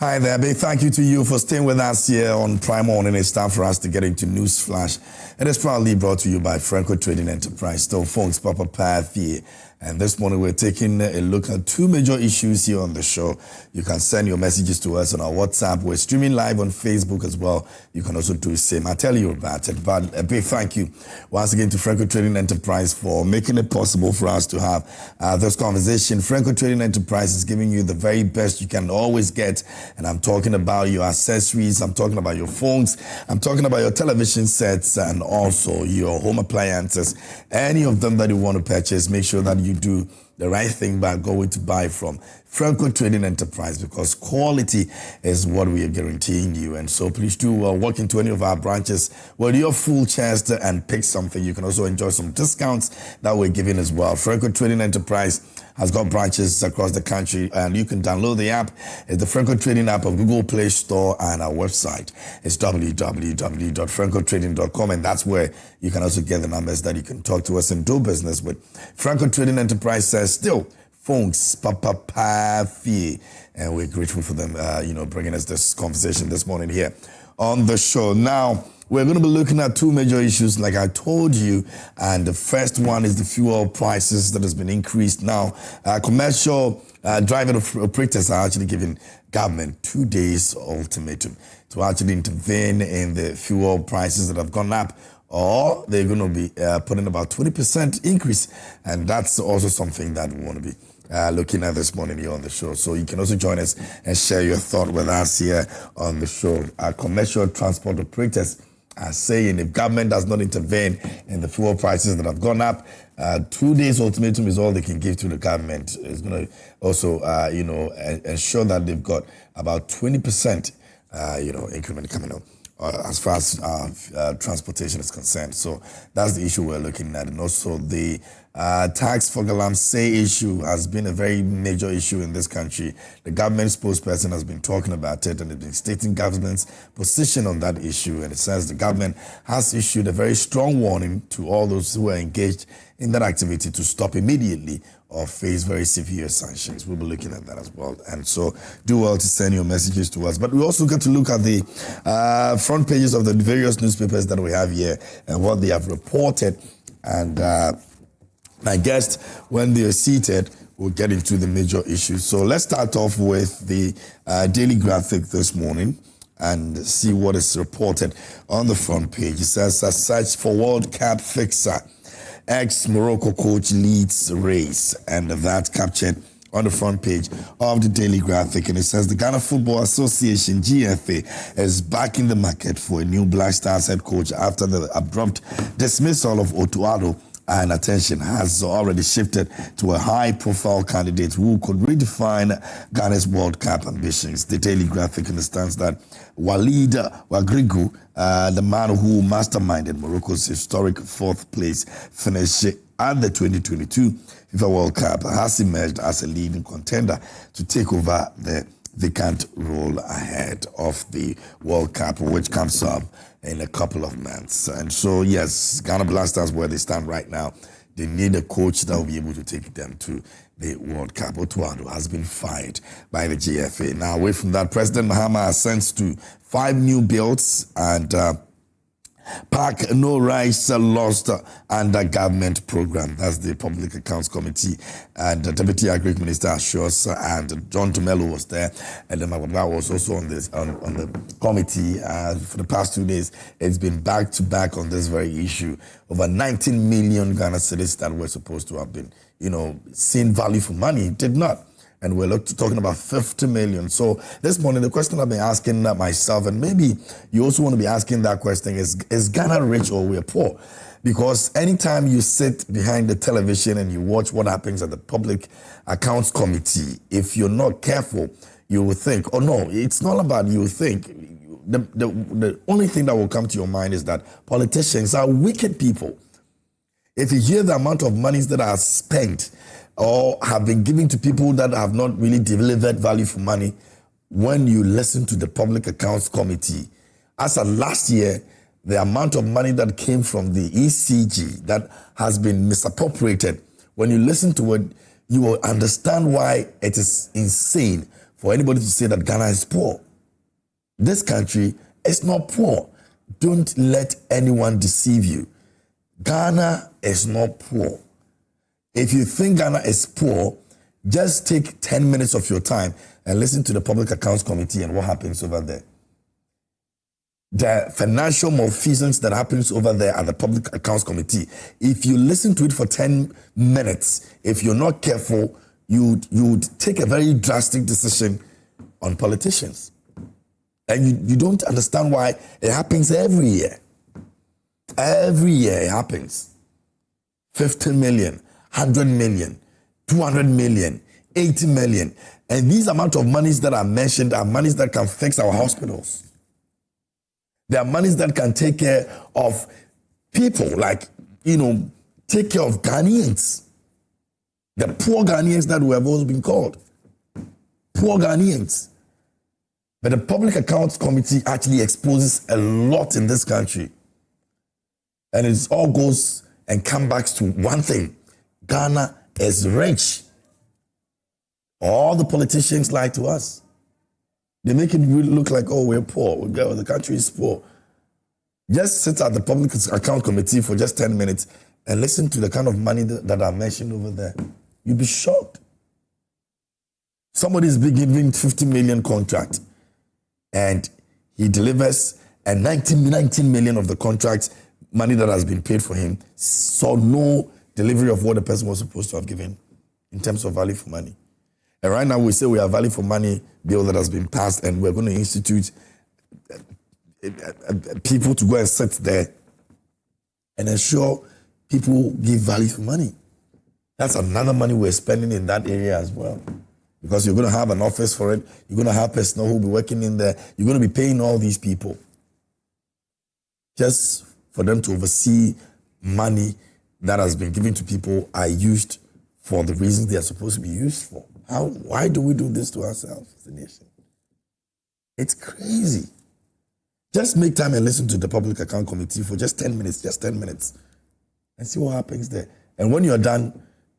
Hi there, big thank you to you for staying with us here on Prime Morning. It's time for us to get into News Flash. It is proudly brought to you by Franco Trading Enterprise, still phones Papa Path here. And this morning we're taking a look at two major issues here on the show. You can send your messages to us on our WhatsApp. We're streaming live on Facebook as well. You can also do the same. I'll tell you about it. But a big thank you once again to Franco Trading Enterprise for making it possible for us to have this conversation. Franco Trading Enterprise is giving you the very best you can always get. And I'm talking about your accessories. I'm talking about your phones. I'm talking about your television sets and also your home appliances. Any of them that you want to purchase, make sure that you do the right thing by going to buy from Franco Trading Enterprise, because quality is what we are guaranteeing you. And so please do walk into any of our branches with your full chest and pick something. You can also enjoy some discounts that we're giving as well. Franco Trading Enterprise has got branches across the country, and you can download the app. It's the Franco Trading app of Google Play Store, and our website is www.francotrading.com, and that's where you can also get the numbers that you can talk to us and do business with. Franco Trading Enterprise says still phones Papa Pafi, and we're grateful for them, bringing us this conversation this morning here on the show. Now, we're going to be looking at two major issues, like I told you, and the first one is the fuel prices that has been increased. Now, commercial driving operators are actually giving government 2 days ultimatum to actually intervene in the fuel prices that have gone up, or they're going to be putting about 20% increase, and that's also something that we want to be looking at this morning here on the show. So you can also join us and share your thought with us here on the show. Commercial transport operators are saying if government does not intervene in the fuel prices that have gone up, 2 days ultimatum is all they can give to the government. It's going to also, ensure that they've got about 20%, increment coming up as far as transportation is concerned. So that's the issue we're looking at. And also the tax for Galamsey issue has been a very major issue in this country. The government spokesperson has been talking about it and has been stating government's position on that issue. And it says the government has issued a very strong warning to all those who are engaged in that activity to stop immediately or face very severe sanctions. We'll be looking at that as well. And so do well to send your messages to us. But we also get to look at the front pages of the various newspapers that we have here and what they have reported. And my guest, when they are seated, we'll get into the major issues. So let's start off with the Daily Graphic this morning and see what is reported on the front page. It says, a search for World Cup fixer. Ex-Morocco coach leads race. And that captured on the front page of the Daily Graphic. And it says the Ghana Football Association, GFA, is back in the market for a new Black Stars head coach after the abrupt dismissal of Otuado. And attention has already shifted to a high-profile candidate who could redefine Ghana's World Cup ambitions. The Daily Graphic understands that Walid Wagrigu, the man who masterminded Morocco's historic fourth place finish at the 2022 FIFA World Cup, has emerged as a leading contender to take over the vacant role ahead of the World Cup, which comes up in a couple of months. And so, yes, Ghana Black Stars, where they stand right now, they need a coach that will be able to take them to the World Cup. Otuado has been fired by the GFA. Now, away from that, President Mahama has sent to 5 new bills and Pack no rice lost under government program. That's the Public Accounts Committee, and the Deputy Agric Minister assures, and John Tumelo was there, and then Magwabwa was also on this on the committee. For the past 2 days, it's been back to back on this very issue. Over 19 million Ghana citizens that were supposed to have been, seeing value for money did not. And we're talking about 50 million. So this morning, the question I've been asking myself, and maybe you also want to be asking that question, is Ghana rich or we're poor? Because anytime you sit behind the television and you watch what happens at the Public Accounts Committee, if you're not careful, you will think, oh no, it's not about you think. The only thing that will come to your mind is that politicians are wicked people. If you hear the amount of monies that are spent or have been given to people that have not really delivered value for money, when you listen to the Public Accounts Committee, as of last year, the amount of money that came from the ECG that has been misappropriated, when you listen to it, you will understand why it is insane for anybody to say that Ghana is poor. This country is not poor. Don't let anyone deceive you. Ghana is not poor. If you think Ghana is poor, just take 10 minutes of your time and listen to the Public Accounts Committee and what happens over there. The financial malfeasance that happens over there at the Public Accounts Committee, if you listen to it for 10 minutes, if you're not careful, you'd take a very drastic decision on politicians. And you don't understand why it happens every year. Every year it happens. 50 million, 100 million, 200 million, 80 million. And these amount of monies that are mentioned are monies that can fix our hospitals. There are monies that can take care of people, like, take care of Ghanaians. The poor Ghanaians that we have always been called. Poor Ghanaians. But the Public Accounts Committee actually exposes a lot in this country. And it all goes and comes back to one thing. Ghana is rich. All the politicians lie to us. They make it really look like, oh, we're poor. The country is poor. Just sit at the Public Account Committee for just 10 minutes and listen to the kind of money that are mentioned over there. You'll be shocked. Somebody is giving 50 million contract and he delivers a 19 million of the contract money that has been paid for him, saw no delivery of what the person was supposed to have given in terms of value for money. And right now we say we have value for money bill that has been passed and we're going to institute people to go and sit there and ensure people give value for money. That's another money we're spending in that area as well. Because you're going to have an office for it. You're going to have personnel who will be working in there. You're going to be paying all these people just for them to oversee money that has been given to people are used for the reasons they are supposed to be used for. Why do we do this to ourselves as a nation? It's crazy. Just make time and listen to the Public Account Committee for just 10 minutes, and see what happens there. And when you're done,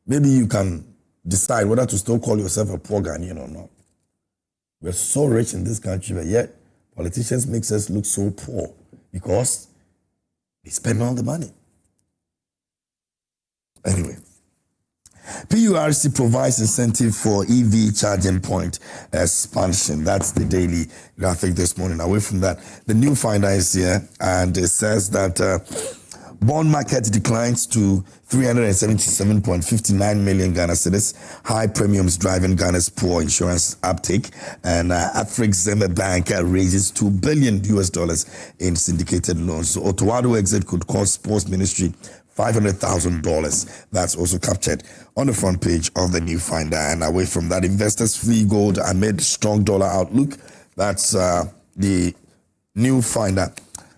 maybe you can decide whether to still call yourself a poor Ghanaian or not. We're so rich in this country, but yet politicians make us look so poor because they spend all the money. Anyway, PURC provides incentive for EV charging point expansion. That's the daily graphic this morning. Away from that, the new finder is here, and it says that bond market declines to 377.59 million Ghana cedis. High premiums driving Ghana's poor insurance uptake, and Afrexim Bank raises $2 billion in syndicated loans. So Ottawa exit could cost Sports Ministry $500,000. That's also captured on the front page of the new finder. And away from that, investors flee gold amid strong dollar outlook. That's the new finder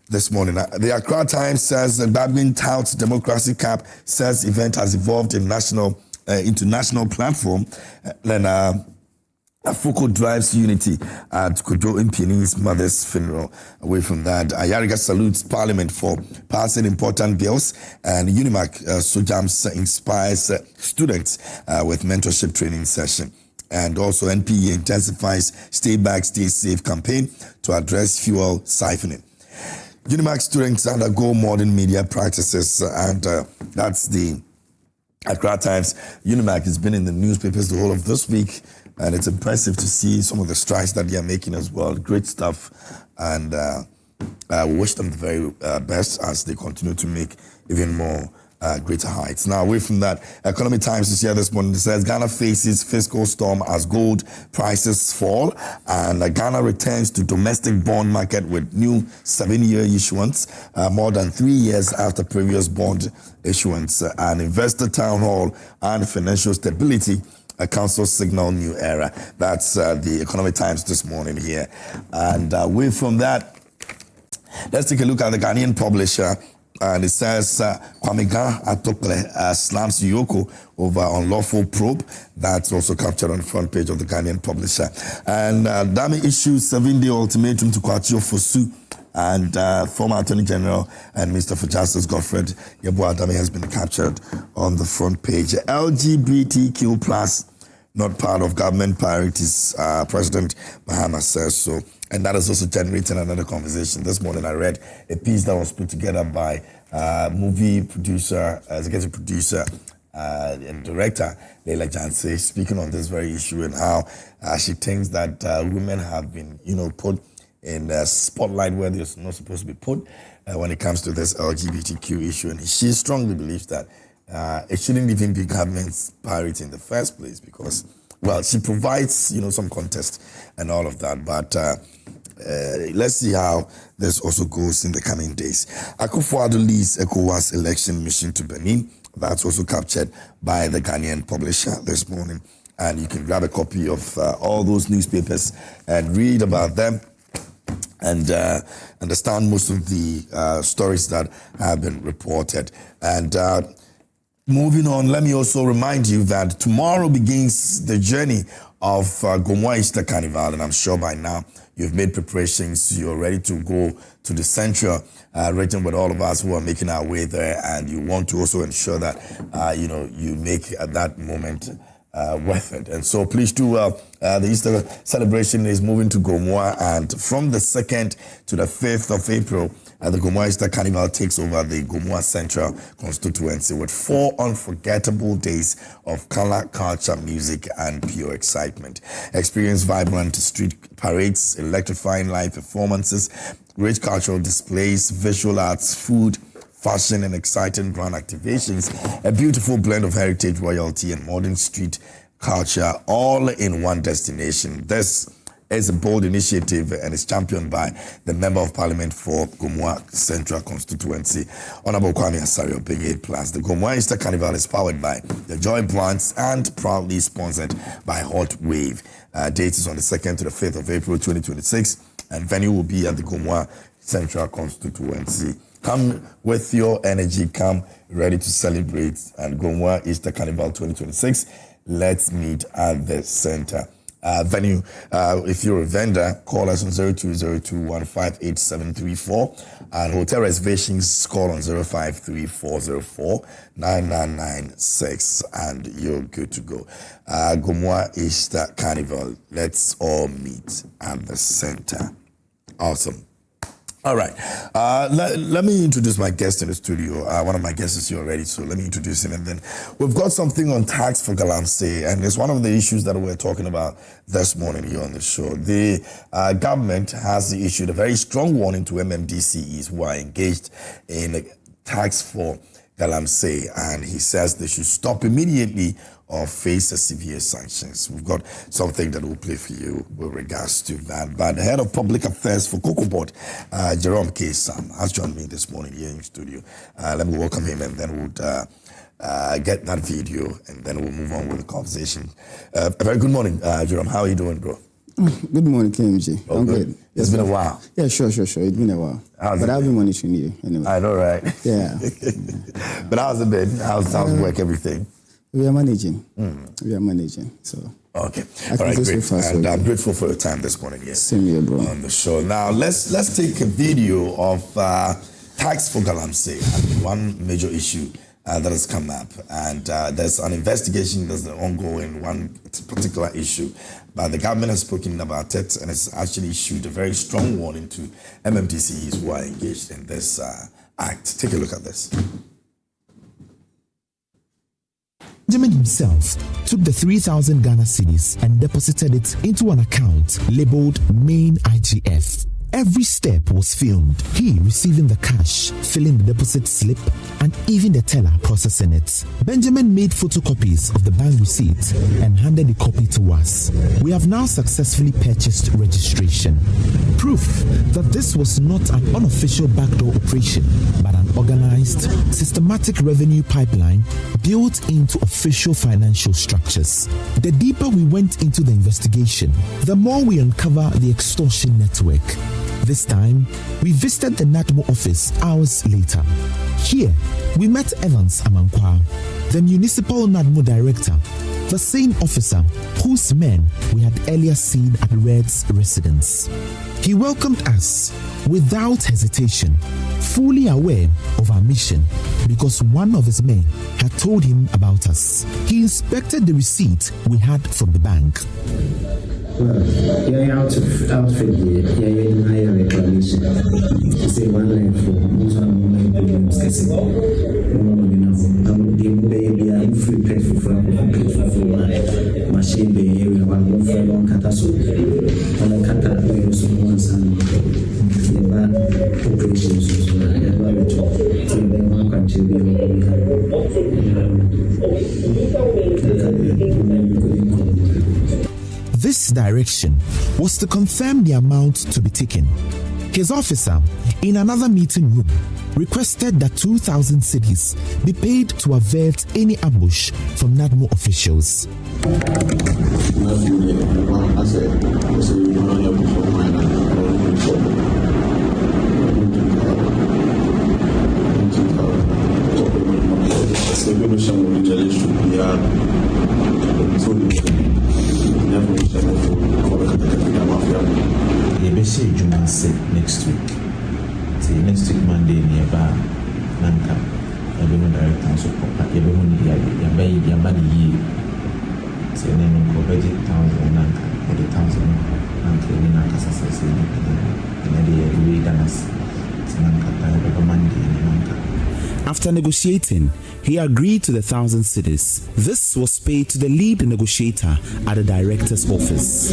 this morning. The Accra Times says the Badmin touts Democracy Cup, says event has evolved in into national platform. Then Afoko drives unity at Kojo Impini's mother's funeral. Away from that, Ayariga salutes Parliament for passing important bills, and Unimac Sojams inspires students with mentorship training session. And also NPE intensifies Stay Back, Stay Safe campaign to address fuel siphoning. Unimac students undergo modern media practices, and that's the Accra Times. Unimac has been in the newspapers the whole of this week, and it's impressive to see some of the strides that they are making as well. Great stuff, and we wish them the very best as they continue to make even more greater heights. Now, away from that, Economic Times is here this morning. It says Ghana faces fiscal storm as gold prices fall, and Ghana returns to domestic bond market with new 7-year issuance, more than 3 years after previous bond issuance. An investor town hall and financial stability. A council signal new era. That's the Economic Times this morning here. And away from that, let's take a look at the Ghanaian publisher. And it says Kwame Atokle slams Yoko over unlawful probe. That's also captured on the front page of the Ghanaian publisher. And Dami issues 7-day ultimatum to Kwachio Fosu, and former Attorney General and Minister for Justice Godfred Yeboah Dami has been captured on the front page. LGBTQ plus not part of government priorities. President Mahama says so. And that has also generated another conversation. This morning I read a piece that was put together by movie producer, executive producer, and director Leila Jansey, speaking on this very issue and how she thinks that women have been, put in the spotlight where they're not supposed to be put when it comes to this LGBTQ issue. And she strongly believes that it shouldn't even be government's priority in the first place because, well, she provides, some context and all of that. But let's see how this also goes in the coming days. Akufo-Addo leads ECOWAS election mission to Benin. That's also captured by the Ghanaian publisher this morning. And you can grab a copy of all those newspapers and read about them and understand most of the stories that have been reported. And moving on, let me also remind you that tomorrow begins the journey of Gomoa Easter Carnival. And I'm sure by now you've made preparations. You're ready to go to the central region with all of us who are making our way there. And you want to also ensure that, you make that moment worth it. And so please do well. The Easter celebration is moving to Gomoa, and from the 2nd to the 5th of April, the Gomoa Easter Carnival takes over the Gomoa Central constituency with 4 unforgettable days of color, culture, music, and pure excitement. Experience vibrant street parades, electrifying live performances, rich cultural displays, visual arts, food, fashion, and exciting brand activations. A beautiful blend of heritage, royalty, and modern street culture, all in one destination. This is a bold initiative and is championed by the Member of Parliament for Gomoa Central Constituency, Honorable Kwame Asario, being 8+. The Gomoa Easter Carnival is powered by the Joy Brands and proudly sponsored by Hot Wave. Date is on the 2nd to the 5th of April 2026, and venue will be at the Gomoa Central Constituency. Come with your energy, come ready to celebrate. And Gomoa Easter Carnival 2026, let's meet at the center. Venue, if you're a vendor, call us on 0202158734, and hotel reservations, call on 0534049996, and you're good to go. Gomoa Easter Carnival, let's all meet at the center. Awesome. All right. Let me introduce my guest in the studio. One of my guests is here already, so let me introduce him. And then we've got something on tax for Galamsey, and it's one of the issues that we're talking about this morning here on the show. The government has issued a very strong warning to MMDCEs who are engaged in tax for Galamsey, and he says they should stop immediately or face a severe sanctions. We've got something that we'll play for you with regards to that. But the head of public affairs for Cocoa Board, Jerome K. Sam, has joined me this morning here in the studio. Let me welcome him, and then we'll get that video, and then we'll move on with the conversation. A very good morning, Jerome. How are you doing, bro? Good morning, KMG. I'm good. It's been a while. Yeah, sure. It's been a while. But I've been monitoring you anyway. I know, right? Yeah. But how's it been? How's work, everything? We are managing. So. Okay. All right, great. And I'm grateful for your time this morning. Yes. Same here, bro. On the show. Now, let's take a video of tax for Galamsey, and one major issue that has come up. And there's an investigation that's ongoing, one particular issue. But the government has spoken about it, and it's actually issued a very strong warning to MMDCEs who are engaged in this act. Take a look at this. Benjamin himself took the 3,000 Ghana cedis and deposited it into an account labeled Main IGF. Every step was filmed. He receiving the cash, filling the deposit slip, and even the teller processing it. Benjamin made photocopies of the bank receipt and handed the copy to us. We have now successfully purchased registration. Proof that this was not an unofficial backdoor operation, but an organized, systematic revenue pipeline built into official financial structures. The deeper we went into the investigation, the more we uncover the extortion network. This time, we visited the NADMO office hours later. Here, we met Evans Amankwa, the municipal NADMO director, the same officer whose men we had earlier seen at Red's residence. He welcomed us without hesitation, fully aware of our mission because one of his men had told him about us. He inspected the receipt we had from the bank. Well, yeah, outfit yeah, my reclamation. Say one line for most of my problems. Baby, I'm free pay for machine the area one more for long cataso. And I cut that way also once and the bad operations as well. And I will talk to them one country. This direction was to confirm the amount to be taken. His officer, in another meeting room, requested that 2,000 cedis be paid to avert any ambush from NADMO officials. Next week. See, next week Monday nearby Nanka. Everyone director and support. Everyone yabani ye. Say name ko budget 1,000 Nanka. 1,000 Nanka. We Nanka sasa say and the way danas. Nanka. Every Monday Nanka. After negotiating, he agreed to the 1,000 cedis. This was paid to the lead negotiator at the director's office.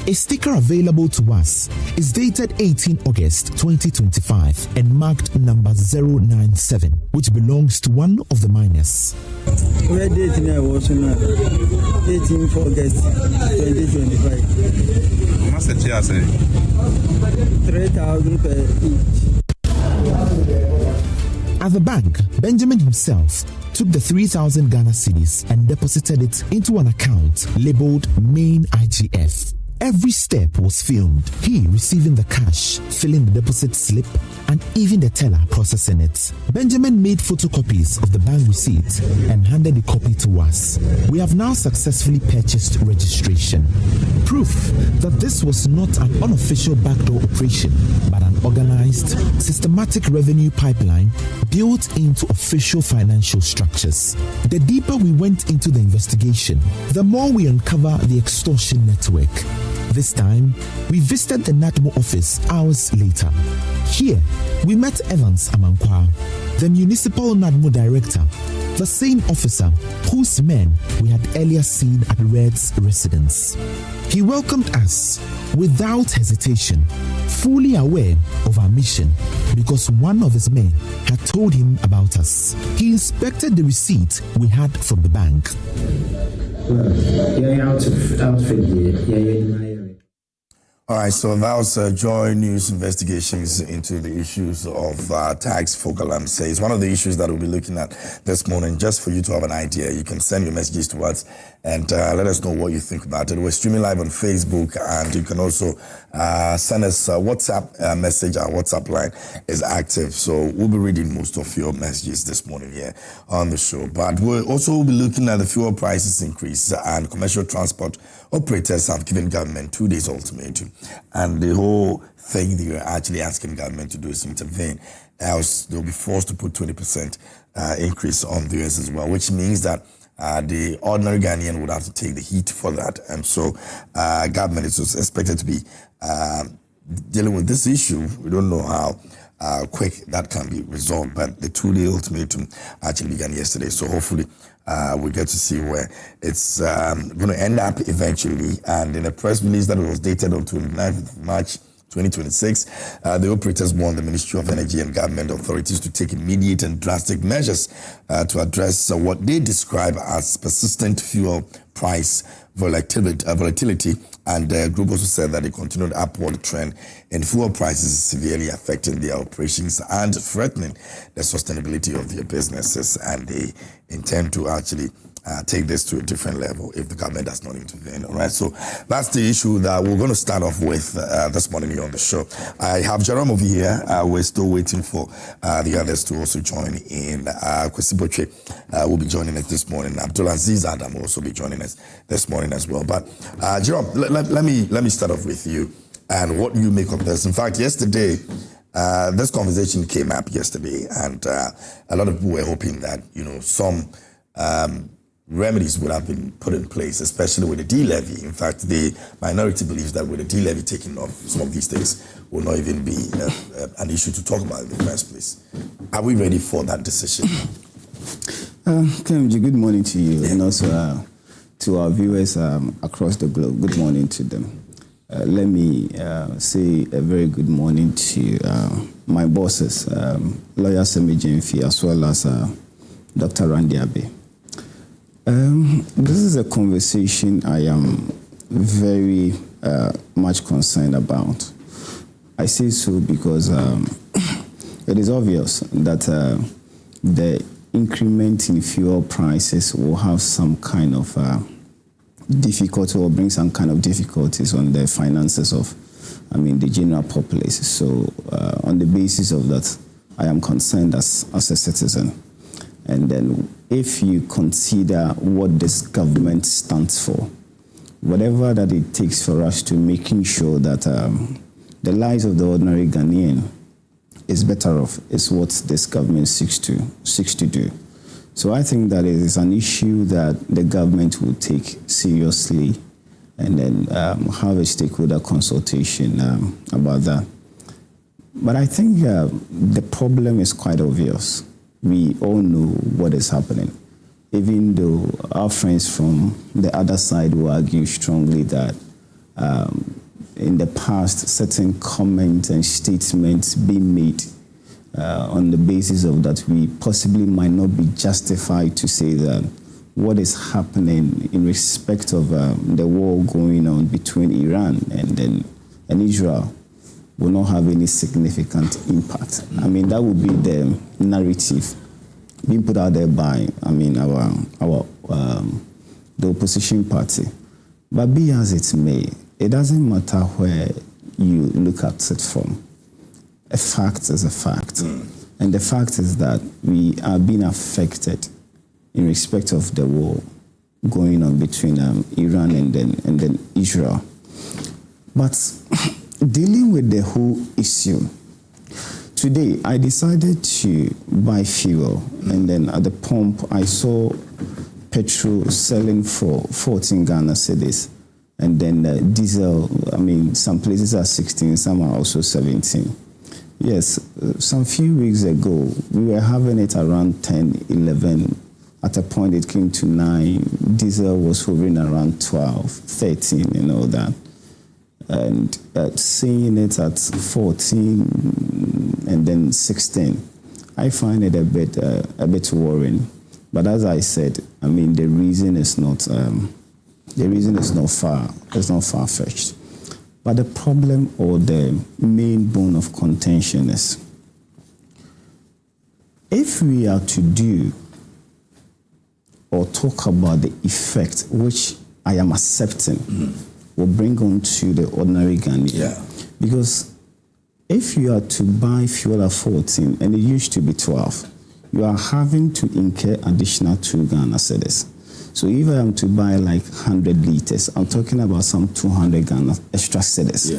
A sticker available to us is dated 18 August 2025 and marked number 097, which belongs to one of the miners. Where date now was 18 August 2025. How much did you say? 3,000 per each. At the bank, Benjamin himself took the 3,000 Ghana cedis and deposited it into an account labeled Main IGF. Every step was filmed. He receiving the cash, filling the deposit slip, and even the teller processing it. Benjamin made photocopies of the bank receipt and handed the copy to us. We have now successfully purchased registration. Proof that this was not an unofficial backdoor operation, but an organized, systematic revenue pipeline built into official financial structures. The deeper we went into the investigation, the more we uncover the extortion network. This time, we visited the NADMO office hours later. Here, we met Evans Amankwa, the municipal NADMO director, the same officer whose men we had earlier seen at Red's residence. He welcomed us without hesitation, fully aware of our mission because one of his men had told him about us. He inspected the receipt we had from the bank. Well, yeah, outfit yeah. All right, so that was Joy News investigations into the issues of tax for Galamsey. It's one of the issues that we'll be looking at this morning. Just for you to have an idea, you can send your messages to us and let us know what you think about it. We're streaming live on Facebook, and you can also send us a WhatsApp message. Our WhatsApp line is active, so we'll be reading most of your messages this morning here on the show. But we'll also be looking at the fuel prices increase, and commercial transport operators have given government 2 days ultimatum. And the whole thing they are actually asking government to do is intervene, else they'll be forced to put 20% increase on theirs as well, which means that the ordinary Ghanaian would have to take the heat for that. And so government is expected to be dealing with this issue. We don't know how quick that can be resolved, but the 2-day ultimatum actually began yesterday. So hopefully we get to see where it's going to end up eventually. And in a press release that was dated on 29th of March 2026, the operators warned the Ministry of Energy and government authorities to take immediate and drastic measures to address what they describe as persistent fuel price volatility. And the group also said that the continued upward trend in fuel prices is severely affecting their operations and threatening the sustainability of their businesses. And they intend to actually take this to a different level if the government does not intervene. All right, so that's the issue that we're going to start off with this morning here on the show. I have Jerome over here. We're still waiting for the others to also join in. Kwesi Botchway will be joining us this morning. Abdulaziz Adam will also be joining us this morning as well. But Jerome, let me start off with you and what you make of this. In fact, yesterday, this conversation came up yesterday, and a lot of people were hoping that some remedies would have been put in place, especially with the D-levy. In fact, the minority believes that with the D-levy taking off, some of these things will not even be an issue to talk about in the first place. Are we ready for that decision? Kemji, good morning to you, and also to our viewers across the globe. Good morning to them. Let me say a very good morning to my bosses, Lawyer Semi Jnr, as well as Dr. Randy Abe. This is a conversation I am very much concerned about. I say so because it is obvious that the increment in fuel prices will have some kind of difficulty or bring some kind of difficulties on the finances of, the general populace. So on the basis of that, I am concerned as a citizen. And then if you consider what this government stands for, whatever that it takes for us to making sure that the lives of the ordinary Ghanaian is better off is what this government seeks to do. So I think that it is an issue that the government will take seriously and then have a stakeholder consultation about that. But I think the problem is quite obvious. We all know what is happening, even though our friends from the other side will argue strongly that in the past, certain comments and statements being made on the basis of that we possibly might not be justified to say that what is happening in respect of the war going on between Iran and Israel will not have any significant impact. That would be the narrative being put out there by, the opposition party. But be as it may, it doesn't matter where you look at it from. A fact is a fact. And the fact is that we are being affected in respect of the war going on between Iran and then Israel. But dealing with the whole issue, today I decided to buy fuel, and then at the pump I saw petrol selling for 14 Ghana cedis, and then diesel, some places are 16, some are also 17. Yes, some few weeks ago, we were having it around 10, 11. At a point, it came to 9. Diesel was hovering around 12, 13, and all that. And seeing it at 14 and then 16, I find it a bit worrying. But as I said, the reason is not far-fetched. But the problem or the main bone of contention is, if we are to do or talk about the effect which I am accepting will bring on to the ordinary Ghanaian. Yeah. Because if you are to buy fuel at 14 and it used to be 12, you are having to incur additional 2 Ghana cedis. So if I am to buy like 100 liters, I'm talking about some 200 Ghana extra cedis,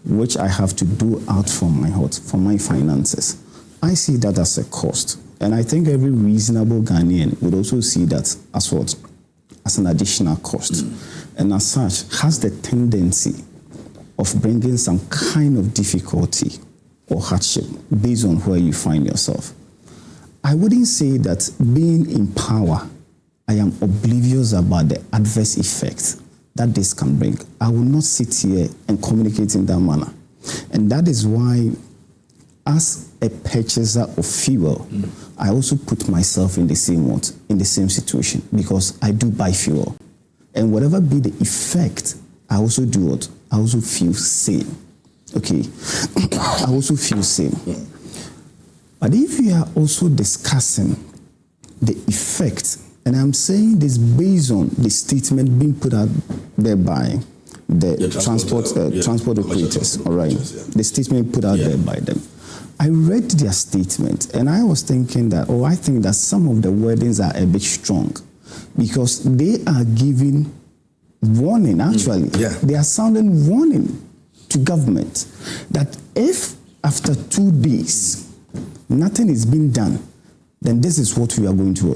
which I have to do out for my finances. I see that as a cost. And I think every reasonable Ghanaian would also see that as what? As an additional cost. And as such, has the tendency of bringing some kind of difficulty or hardship based on where you find yourself. I wouldn't say that being in power, I am oblivious about the adverse effects that this can bring. I will not sit here and communicate in that manner. And that is why, as a purchaser of fuel, I also put myself in the same situation, because I do buy fuel. And whatever be the effect, I also do what? I also feel same. Okay? I also feel same. But if we are also discussing the effect And I'm saying this based on the statement being put out there by the transport operators, all right? The statement put out there by them. I read their statement and I was thinking that, I think that some of the wordings are a bit strong because they are giving warning, actually. They are sounding warning to government that if after 2 days nothing is being done, then this is what we are going to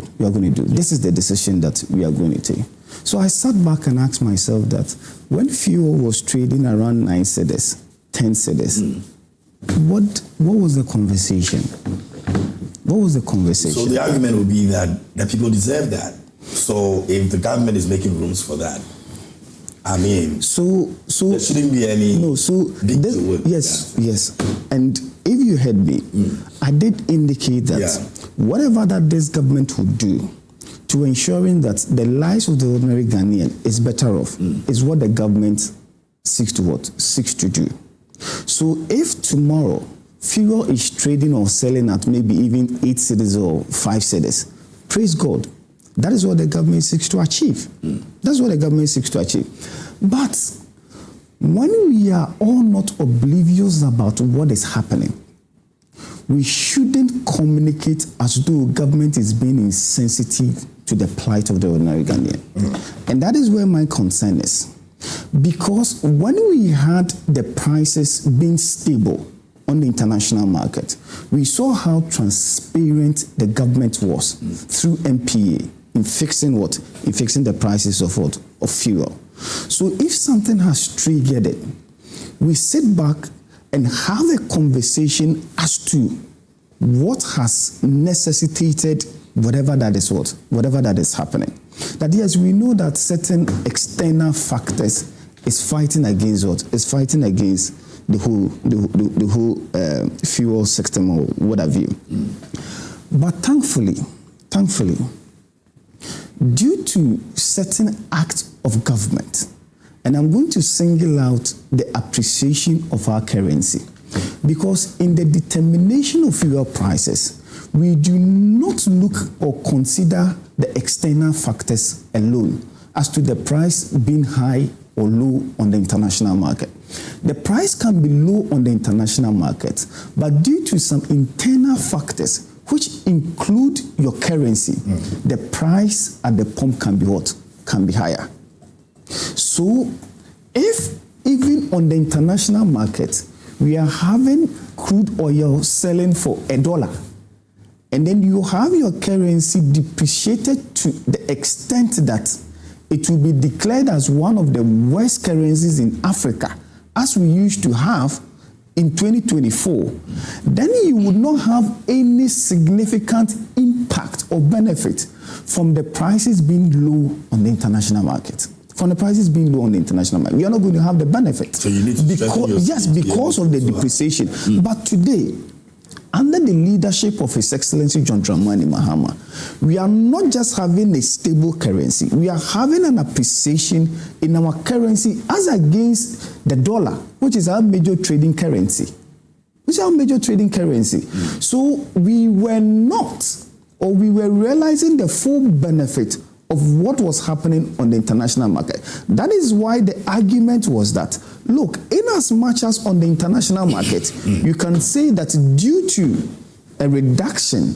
do. This is the decision that we are going to take. So I sat back and asked myself that when fuel was trading around 9 cedis, 10 cedis, what was the conversation? What was the conversation? So the argument would be that people deserve that. So if the government is making rooms for that, I mean, so there shouldn't be any big deal with yes. And if you heard me, I did indicate that whatever that this government would do to ensuring that the lives of the ordinary Ghanaian is better off is what the government seeks to do. So if tomorrow fuel is trading or selling at maybe even 8 cedis or 5 cedis, praise God. That is what the government seeks to achieve. That's what the government seeks to achieve. But when we are all not oblivious about what is happening, we shouldn't communicate as though government is being insensitive to the plight of the ordinary Ghanaian. And that is where my concern is. Because when we had the prices being stable on the international market, we saw how transparent the government was through MPA in fixing what? In fixing the prices of what? Of fuel. So if something has triggered it, we sit back and have a conversation as to what has necessitated whatever that is happening. That yes, we know that certain external factors is fighting against what? Is fighting against the whole fuel system or what have you. But thankfully, due to certain acts of government, and I'm going to single out the appreciation of our currency, because in the determination of fuel prices, we do not look or consider the external factors alone as to the price being high or low on the international market. The price can be low on the international market, but due to some internal factors, which include your currency, the price at the pump can be what? Can be higher. So, if even on the international market, we are having crude oil selling for $1, and then you have your currency depreciated to the extent that it will be declared as one of the worst currencies in Africa, as we used to have in 2024, then you would not have any significant impact or benefit from the prices being low on the international market. From the prices being low on the international market, we are not going to have the benefit. So you need to because of the depreciation. But today, under the leadership of His Excellency John Dramani Mahama, we are not just having a stable currency, we are having an appreciation in our currency as against the dollar, which is our major trading currency. So we were not, or we were realizing the full benefit of what was happening on the international market. That is why the argument was that, look, in as much as on the international market, you can say that due to a reduction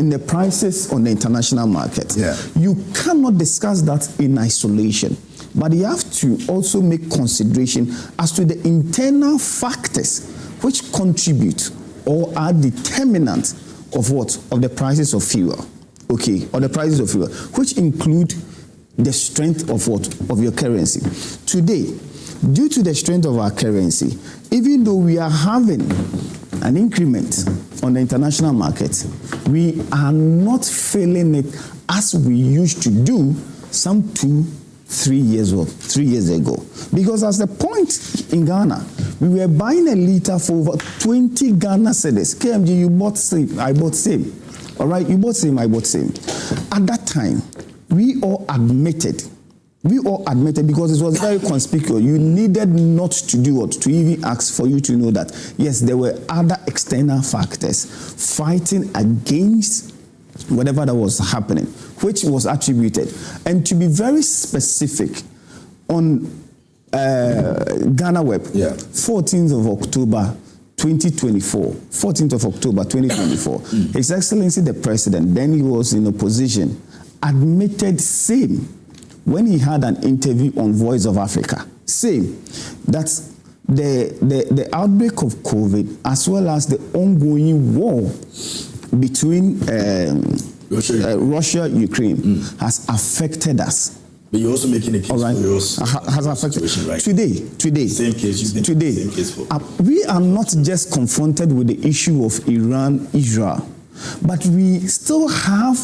in the prices on the international market, you cannot discuss that in isolation. But you have to also make consideration as to the internal factors which contribute or are determinant of what? Of the prices of fuel. Okay, or the prices of fuel, which include the strength of what? Of your currency. Today, due to the strength of our currency, even though we are having an increment on the international market, we are not feeling it as we used to do some 2-3 years ago. Because as the point in Ghana, we were buying a liter for over 20 Ghana cedis. KMG, you bought same, I bought same. All right, you bought same, I bought same. At that time, we all admitted because it was very conspicuous. You needed not to do what? To even ask for you to know that, yes, there were other external factors fighting against whatever that was happening, which was attributed. And to be very specific, on Ghana Web, 14th of October 2024, 14th of October 2024, His Excellency the President, then he was in opposition, admitted same when he had an interview on Voice of Africa, same that the outbreak of COVID as well as the ongoing war between Russia, Ukraine has affected us. But you're also making a case for yours. Has affected right? Today. Same case. Today, same case for. We are not just confronted with the issue of Iran, Israel, but we still have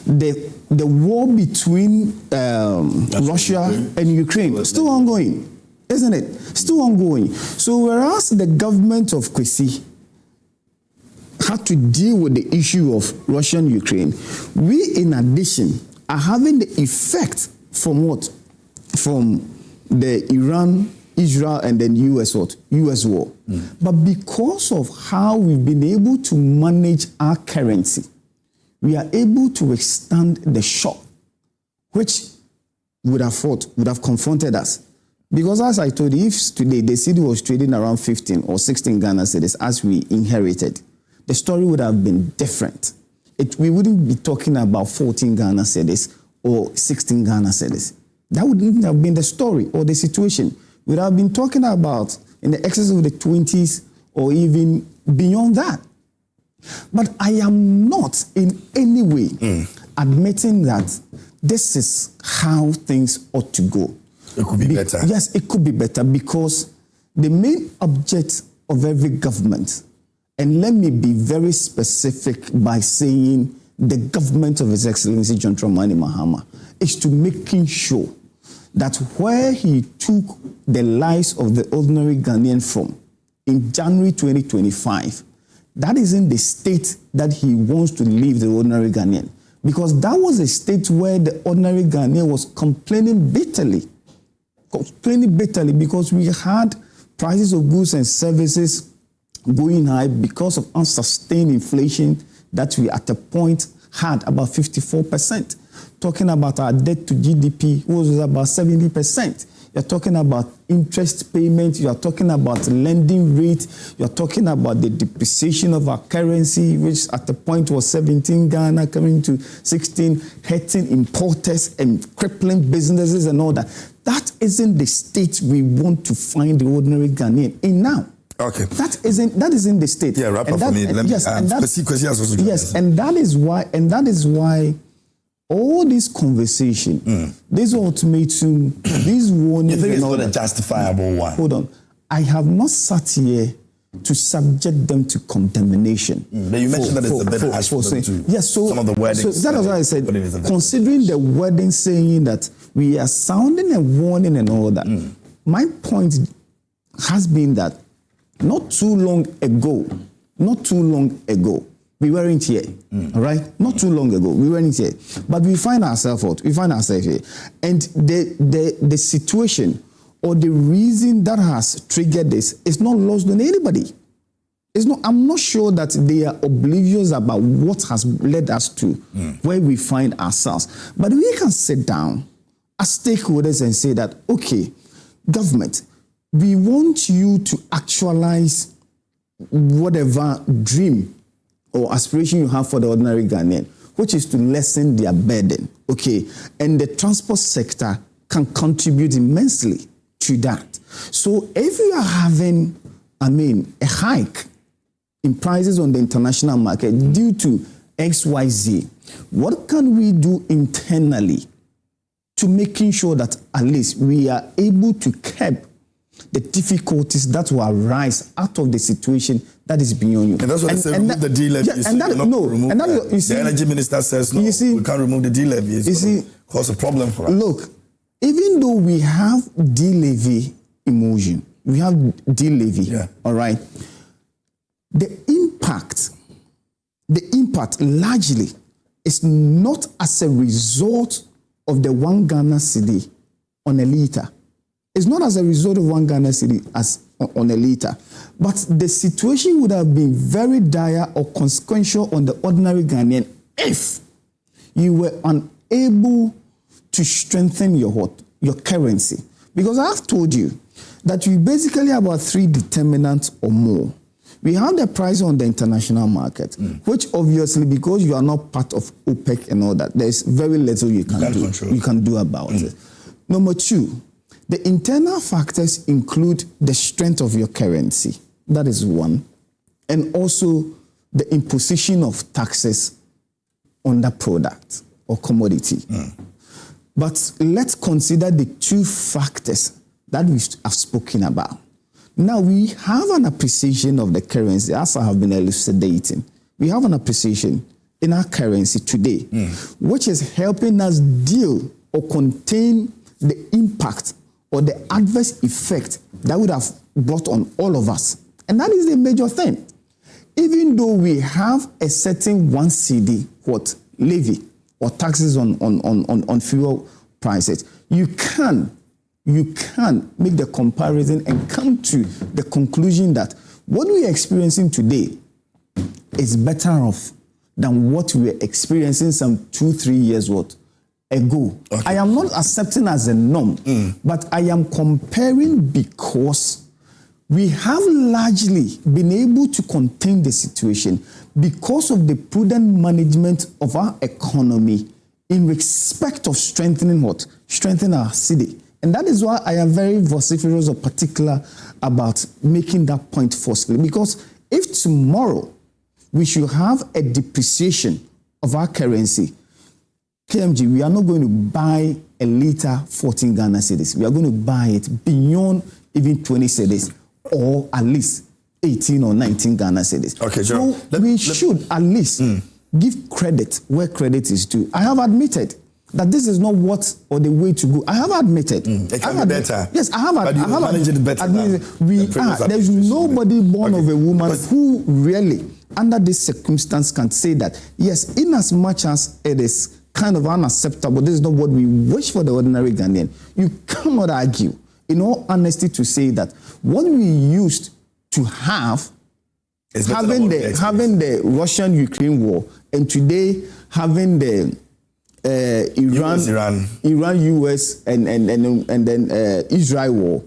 the war between Russia and Ukraine still ongoing, isn't it? Still ongoing. So whereas the government of Kwesi had to deal with the issue of Russia and Ukraine, we in addition are having the effect from what? From the Iran, Israel, and then US war. But because of how we've been able to manage our currency, we are able to withstand the shock, which would have confronted us. Because as I told you, if today the cedi was trading around 15 or 16 Ghana cedis as we inherited, the story would have been different. We wouldn't be talking about 14 Ghana cedis or 16 Ghana cedis. That wouldn't have been the story or the situation. We'd have been talking about in the excess of the 20s or even beyond that. But I am not in any way admitting that this is how things ought to go. It could be better. Yes, it could be better because the main object of every government, and let me be very specific by saying the government of His Excellency John Dramani Mahama, is to making sure that where he took the lives of the ordinary Ghanaian from in January 2025, that isn't the state that he wants to leave the ordinary Ghanaian. Because that was a state where the ordinary Ghanaian was complaining bitterly because we had prices of goods and services going high because of unsustained inflation that we at a point had about 54%. Talking about our debt to GDP was about 70%. You're talking about interest payment. You're talking about lending rate. You're talking about the depreciation of our currency, which at the point was 17 Ghana, coming to 16, hurting importers and crippling businesses and all that. That isn't the state we want to find the ordinary Ghanaian in now. Okay. That isn't the state. Yeah, wrap up for me. Yes, and that is why all this conversation, this ultimatum, this warning, you think it's not a justifiable one? Hold on. I have not sat here to subject them to contamination. But you mentioned that it's a bit harsh for them too. Yes, so some of the wording. So that is why I said, considering the wording saying that we are sounding a warning and all that, my point has been that not too long ago, we weren't here, all right? Not too long ago, we weren't here. But we find ourselves out. We find ourselves here. And the situation or the reason that has triggered this is not lost on anybody. I'm not sure that they are oblivious about what has led us to where we find ourselves. But we can sit down as stakeholders and say that, okay, government, we want you to actualize whatever dream or aspiration you have for the ordinary Ghanaian, which is to lessen their burden, okay? And the transport sector can contribute immensely to that. So if you are having, a hike in prices on the international market due to XYZ, what can we do internally to making sure that at least we are able to curb the difficulties that will arise out of the situation that is beyond you? And that's what I said, remove the D-levy. Yeah, the energy minister says, no, we can't remove the D-levy. It's going to cause a problem for us. Look, even though we have D-levy emotion, we have D-levy, all right, the impact largely is not as a result of the 1 Ghana cedi on a litre. It's not as a result of 1 Ghana cedi as on a litre. But the situation would have been very dire or consequential on the ordinary Ghanaian if you were able to strengthen your currency. Because I've told you that we basically have about 3 determinants or more. We have the price on the international market, which obviously, because you are not part of OPEC and all that, there's very little you can do about it. Number 2, the internal factors include the strength of your currency. That is one. And also the imposition of taxes on that product or commodity. But let's consider the 2 factors that we have spoken about. Now, we have an appreciation of the currency, as I have been elucidating. We have an appreciation in our currency today, which is helping us deal or contain the impact or the adverse effect that would have brought on all of us. And that is the major thing. Even though we have a certain 1 cedi levy or taxes on fuel prices, you can make the comparison and come to the conclusion that what we are experiencing today is better off than what we were experiencing some 2-3 years ago. Okay. I am not accepting as a norm, but I am comparing because we have largely been able to contain the situation because of the prudent management of our economy in respect of strengthening our city. And that is why I am very vociferous or particular about making that point forcefully. Because if tomorrow we should have a depreciation of our currency, KMG, we are not going to buy a liter 14 Ghana cedis. We are going to buy it beyond even 20 cedis or at least 18 or 19 Ghana cedis. Okay, Joe. So we should at least give credit where credit is due. I have admitted that this is not what or the way to go. I have admitted. It can be better. Yes, I have. But you manage it better. There's nobody born of a woman who really, under this circumstance, can say that, yes, in as much as it is kind of unacceptable, this is not what we wish for the ordinary Ghanaian. You cannot argue, in all honesty, to say that what we used to have, having the Russian-Ukraine war, and today having the Iran, US, and then Israel war.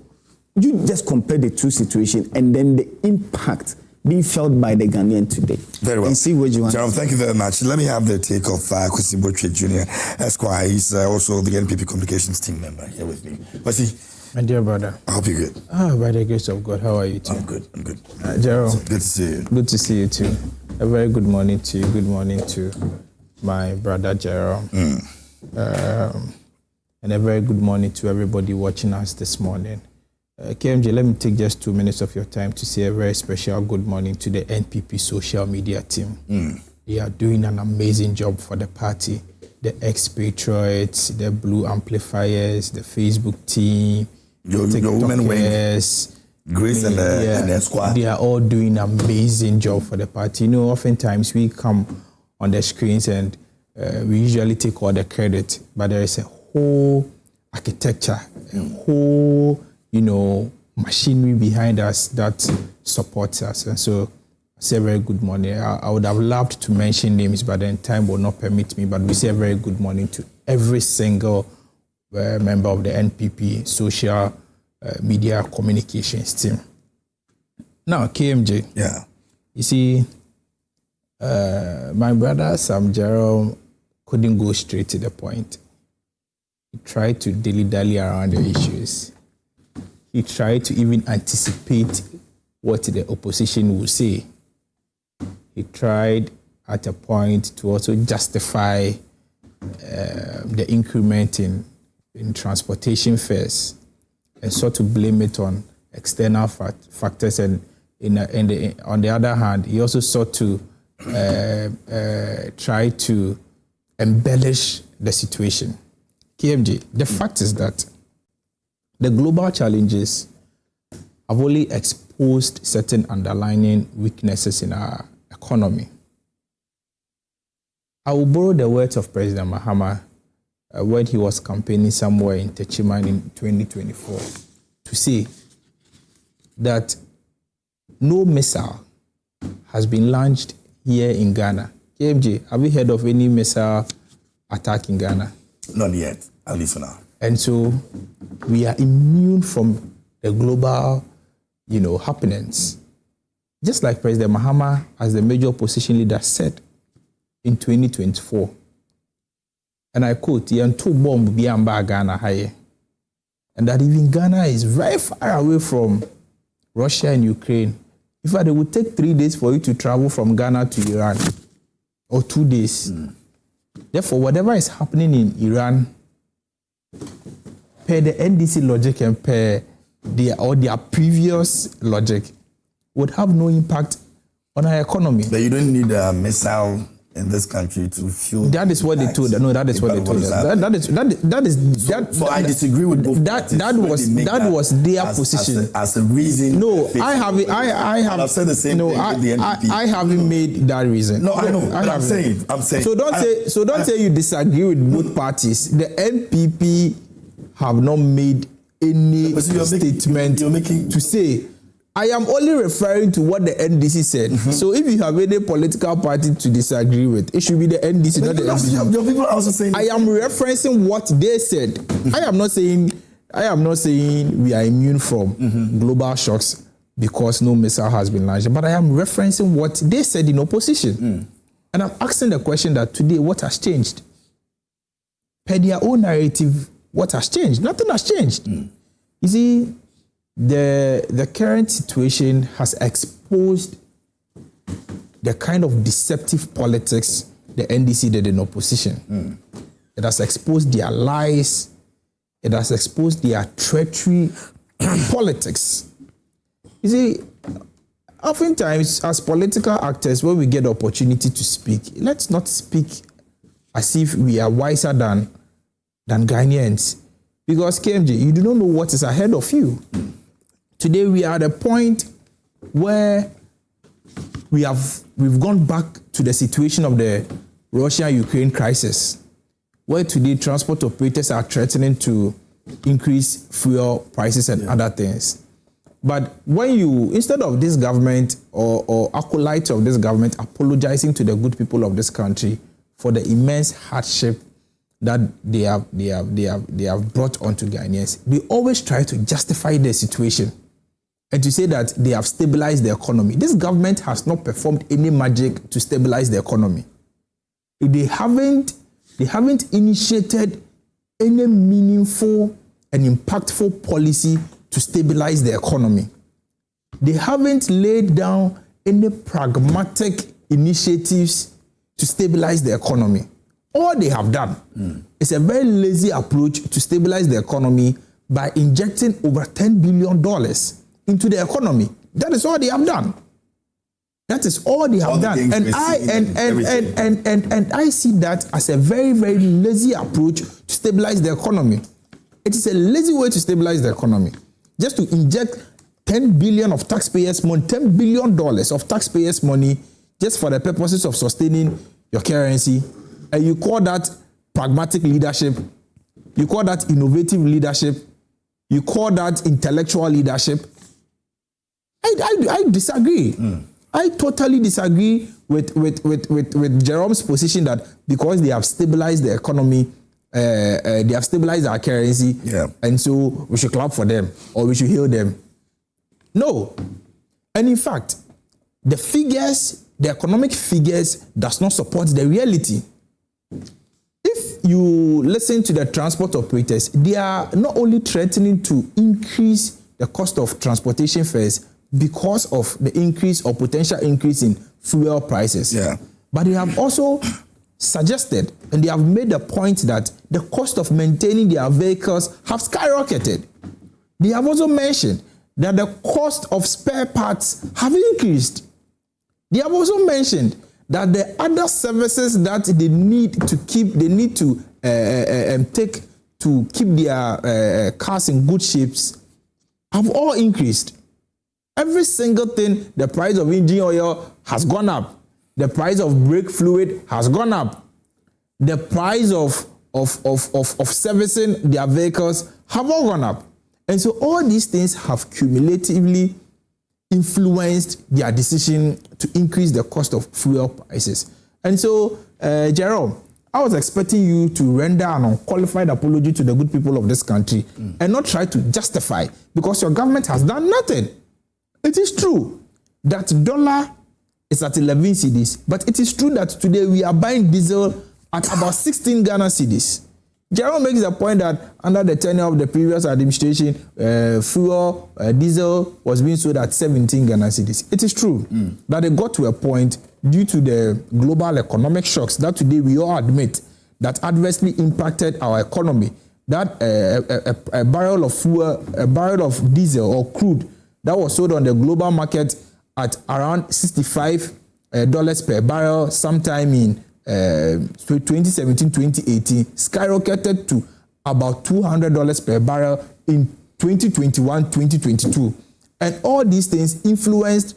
You just compare the 2 situations and then the impact being felt by the Ghanaian today. Very well. And see where you want. Jerome, thank you very much. Let me have the take of Kwesi Botchway Jnr. Esquire. He's also the NPP communications team member here with me. Kwesi, my dear brother. I hope you're good. By the grace of God, how are you too? I'm good. Jerome. Good to see you. Good to see you too. A very good morning to you. Good morning to my brother Jerome. And a very good morning to everybody watching us this morning. KMJ, let me take just 2 minutes of your time to say a very special good morning to the NPP social media team. They are doing an amazing job for the party. The expatriates, the Blue Amplifiers, the Facebook team, your women wing, Grace and Esquire. They are all doing an amazing job for the party. You know, oftentimes we come on the screens and we usually take all the credit, but there is a whole architecture, a whole, machinery behind us that supports us. And so I say a very good morning. I would have loved to mention names, but then time will not permit me. But we say a very good morning to every single member of the NPP social media communications team. Now, KMJ. Yeah. You see, my brother Sam Jerome couldn't go straight to the point. He tried to dilly-dally around the issues. He tried to even anticipate what the opposition would say. He tried at a point to also justify the increment in transportation fares and sought to blame it on external factors. And on the other hand, he also sought to try to embellish the situation. KMJ, the fact is that the global challenges have only exposed certain underlying weaknesses in our economy. I will borrow the words of President Mahama when he was campaigning somewhere in Techiman in 2024 to say that no missile has been launched here in Ghana. KMJ, have you heard of any missile attack in Ghana? Not yet, at least for now. And so we are immune from the global, happenings. Just like President Mahama, as the major opposition leader, said in 2024, and I quote, "Yanto bomb biamba Ghana high," and that even Ghana is very far away from Russia and Ukraine. In fact, it would take 3 days for you to travel from Ghana to Iran, or 2 days. Therefore, whatever is happening in Iran, per the NDC logic and per their previous logic, would have no impact on our economy. But you don't need a missile in this country to fuel. That is what they told us. No, that is what they told us. So I disagree with both. That was their position as a reason. No, I haven't. I've said the same thing with the NPP. I haven't made that reason. No, I know. But I'm saying. So don't say you disagree with both parties. The NPP have not made any statement to say. I am only referring to what the NDC said. So if you have any political party to disagree with, it should be the NDC, not the NDC. Your people are also saying I am referencing what they said. I am not saying we are immune from global shocks because no missile has been launched. But I am referencing what they said in opposition. And I'm asking the question that today, what has changed? Per their own narrative, what has changed? Nothing has changed. You see, the current situation has exposed the kind of deceptive politics the NDC did in opposition. It has exposed their lies. It has exposed their treachery politics. You see, oftentimes as political actors, when we get the opportunity to speak, let's not speak as if we are wiser than Ghanaians. Because KMJ, you do not know what is ahead of you. Today we are at a point where we've gone back to the situation of the Russia-Ukraine crisis, where today transport operators are threatening to increase fuel prices and other things. But when instead of this government or acolytes of this government apologizing to the good people of this country for the immense hardship that they have brought onto Ghanaians, they always try to justify their situation and to say that they have stabilized the economy. This government has not performed any magic to stabilize the economy. They haven't initiated any meaningful and impactful policy to stabilize the economy. They haven't laid down any pragmatic initiatives to stabilize the economy. All they have done is a very lazy approach to stabilize the economy by injecting over $10 billion into the economy. That is all they have done. That is all they have done. And I see that as a very, very lazy approach to stabilize the economy. It is a lazy way to stabilize the economy. Just to inject $10 billion of taxpayers' money, $10 billion of taxpayers' money, just for the purposes of sustaining your currency, and you call that pragmatic leadership, you call that innovative leadership, you call that intellectual leadership. I disagree. I totally disagree with Jerome's position that because they have stabilized the economy, they have stabilized our currency, and so we should clap for them or we should hail them. No. And in fact, the economic figures does not support the reality. If you listen to the transport operators, they are not only threatening to increase the cost of transportation fares because of the increase or potential increase in fuel prices, but they have also suggested and they have made the point that the cost of maintaining their vehicles have skyrocketed. They have also mentioned that the cost of spare parts have increased. They have also mentioned that the other services that they need to take to keep their cars in good shapes have all increased. Every single thing, the price of engine oil has gone up. The price of brake fluid has gone up. The price of servicing their vehicles have all gone up. And so all these things have cumulatively influenced their decision to increase the cost of fuel prices. And so, Jerome, I was expecting you to render an unqualified apology to the good people of this country and not try to justify, because your government has done nothing. It is true that dollar is at 11 cedis, but it is true that today we are buying diesel at about 16 Ghana cedis. Jerome makes the point that under the tenure of the previous administration, fuel, diesel was being sold at 17 Ghana cedis. It is true that it got to a point due to the global economic shocks that today we all admit that adversely impacted our economy. That a barrel of fuel, a barrel of diesel or crude that was sold on the global market at around $65 per barrel sometime in 2017-2018 skyrocketed to about $200 per barrel in 2021-2022. And all these things influenced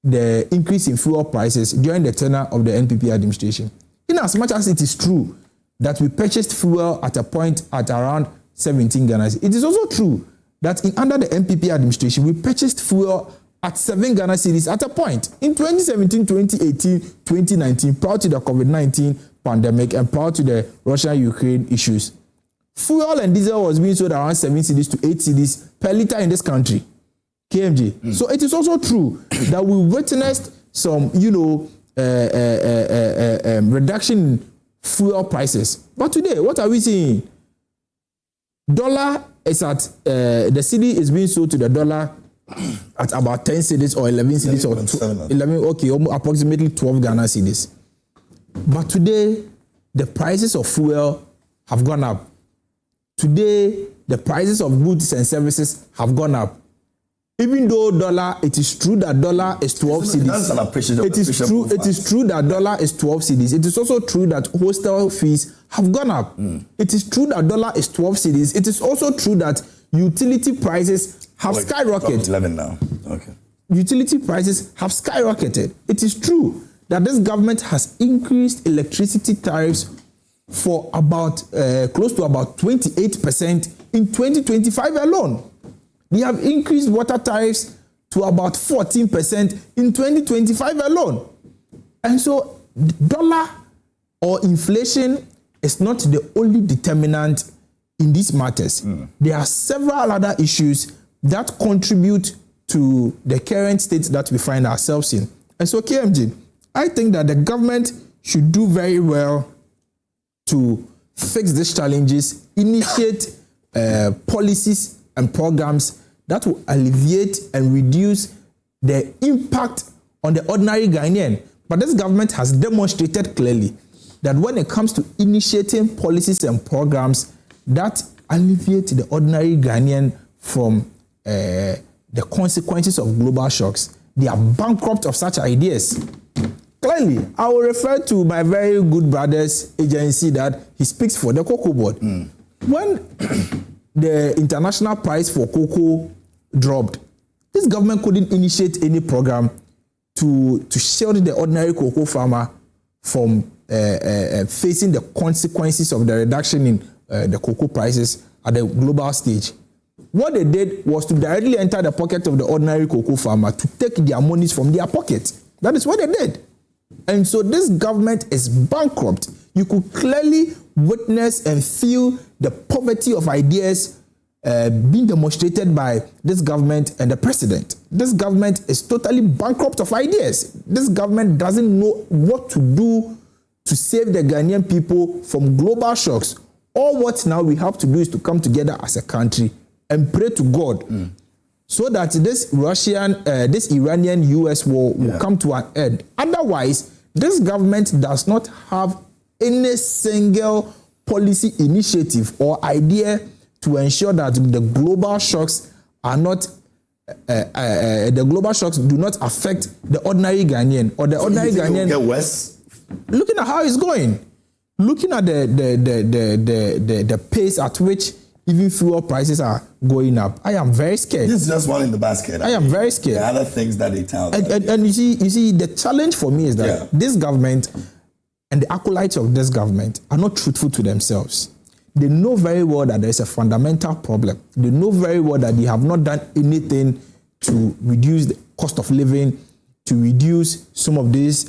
the increase in fuel prices during the tenure of the NPP administration. In as much as it is true that we purchased fuel at a point at around 17 Ghana, it is also true that under the NPP administration, we purchased fuel at 7 Ghana cedis at a point in 2017, 2018, 2019, prior to the COVID-19 pandemic and prior to the Russia-Ukraine issues. Fuel and diesel was being sold around 7 cedis to 8 cedis per liter in this country. KMJ. So it is also true that we witnessed some, reduction in fuel prices. But today, what are we seeing? Dollar is at, the cedi is being sold to the dollar at about 10 cedis or 11 cedis or 11, approximately 12 Ghana cedis. But today, the prices of fuel have gone up. Today, the prices of goods and services have gone up. Even though dollar, it is true that dollar is 12 cedis. It is true that dollar is 12 cedis. It is also true that hostel fees have gone up. It is true that dollar is 12 cedis. It is also true that utility prices have skyrocketed. 11 now. Okay. Utility prices have skyrocketed. It is true that this government has increased electricity tariffs for about close to about 28% in 2025 alone. They have increased water tariffs to about 14% in 2025 alone. And so dollar or inflation is not the only determinant in these matters. There are several other issues that contribute to the current state that we find ourselves in. And so KMG, I think that the government should do very well to fix these challenges, initiate policies and programs that will alleviate and reduce the impact on the ordinary Ghanaian. But this government has demonstrated clearly that when it comes to initiating policies and programs that alleviate the ordinary Ghanaian from the consequences of global shocks, they are bankrupt of such ideas. Clearly, I will refer to my very good brother's agency that he speaks for, the Cocoa Board. When the international price for cocoa dropped, this government couldn't initiate any program to shield the ordinary cocoa farmer from facing the consequences of the reduction in the cocoa prices at the global stage. What they did was to directly enter the pocket of the ordinary cocoa farmer to take their monies from their pocket. That is what they did. And so this government is bankrupt. You could clearly witness and feel the poverty of ideas being demonstrated by this government and the president. This government is totally bankrupt of ideas. This government doesn't know what to do to save the Ghanaian people from global shocks. All what now we have to do is to come together as a country and pray to God so that this Iranian-US war will come to an end. Otherwise, this government does not have any single policy initiative or idea to ensure that the global shocks are not the global shocks do not affect the ordinary Ghanaian or the ordinary Ghanaian. Get worse. Looking at how it's going, looking at the pace at which even fuel prices are going up, I am very scared. This is just one in the basket. I am very scared. There are other things that they tell. And you see, the challenge for me is that this government and the acolytes of this government are not truthful to themselves. They know very well that there is a fundamental problem. They know very well that they have not done anything to reduce the cost of living, to reduce some of these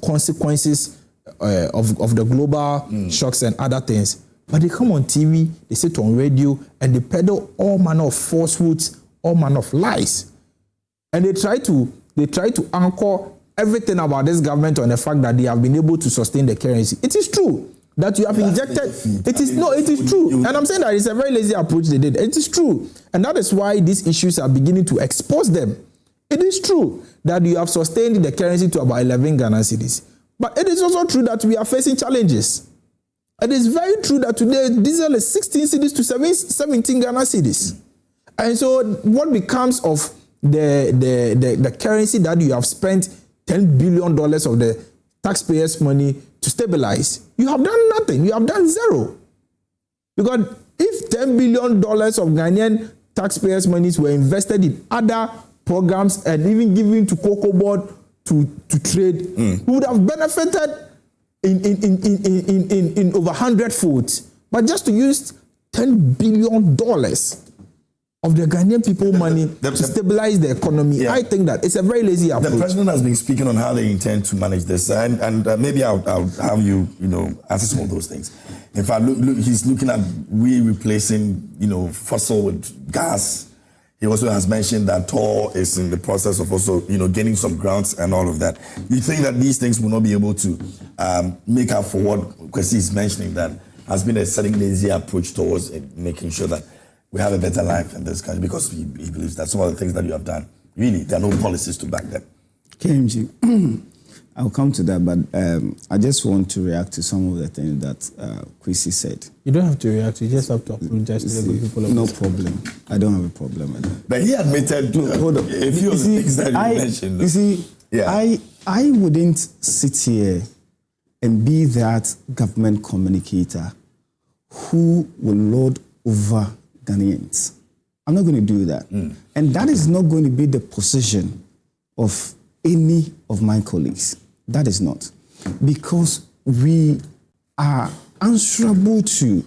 consequences the global shocks and other things. But they come on TV, they sit on radio, and they peddle all manner of falsehoods, all manner of lies, and they try to anchor everything about this government on the fact that they have been able to sustain the currency. It is true that you have injected. It is true, and I'm saying that it's a very lazy approach they did. It is true, and that is why these issues are beginning to expose them. It is true that you have sustained the currency to about 11 Ghana cedis, but it is also true that we are facing challenges. It is very true that today diesel is 16 cedis to 17 Ghana cedis. And so what becomes of the currency that you have spent $10 billion of the taxpayers' money to stabilize? You have done nothing. You have done zero. Because if $10 billion of Ghanaian taxpayers' monies were invested in other programs and even given to Cocoa Board to trade, we would have benefited in over 100 folds. But just to use $10 billion of the Ghanaian people money to stabilize the economy, I think that it's a very lazy approach. The president has been speaking on how they intend to manage this, and maybe I'll have you answer some of those things. In fact, look, he's looking at replacing fossil with gas. He also has mentioned that Tor is in the process of also gaining some grounds and all of that. You think that these things will not be able to make up for what Kwesi is mentioning, that has been a certain lazy approach towards making sure that we have a better life in this country, because he believes that some of the things that you have done, really, there are no policies to back them. KMG, I'll come to that, but I just want to react to some of the things that Kwesi said. You don't have to react, you just have to apologize to the people of No problem. I don't have a problem with that. But he admitted hold on. a few of the things that you mentioned. You see, I wouldn't sit here and be that government communicator who will lord over Ghanaians. I'm not going to do that. And that is not going to be the position of any of my colleagues. That is not. Because we are answerable to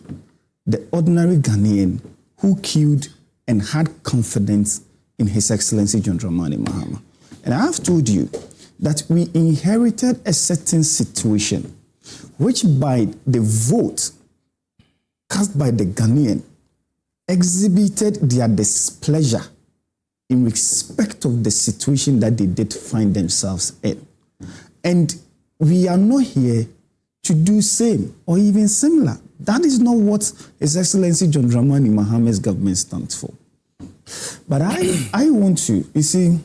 the ordinary Ghanaian who queued and had confidence in His Excellency John Dramani Mahama. And I have told you that we inherited a certain situation which by the vote cast by the Ghanaian exhibited their displeasure in respect of the situation that they did find themselves in. And we are not here to do same or even similar. That is not what His Excellency John Dramani Mahama's government stands for. But I want to, you see,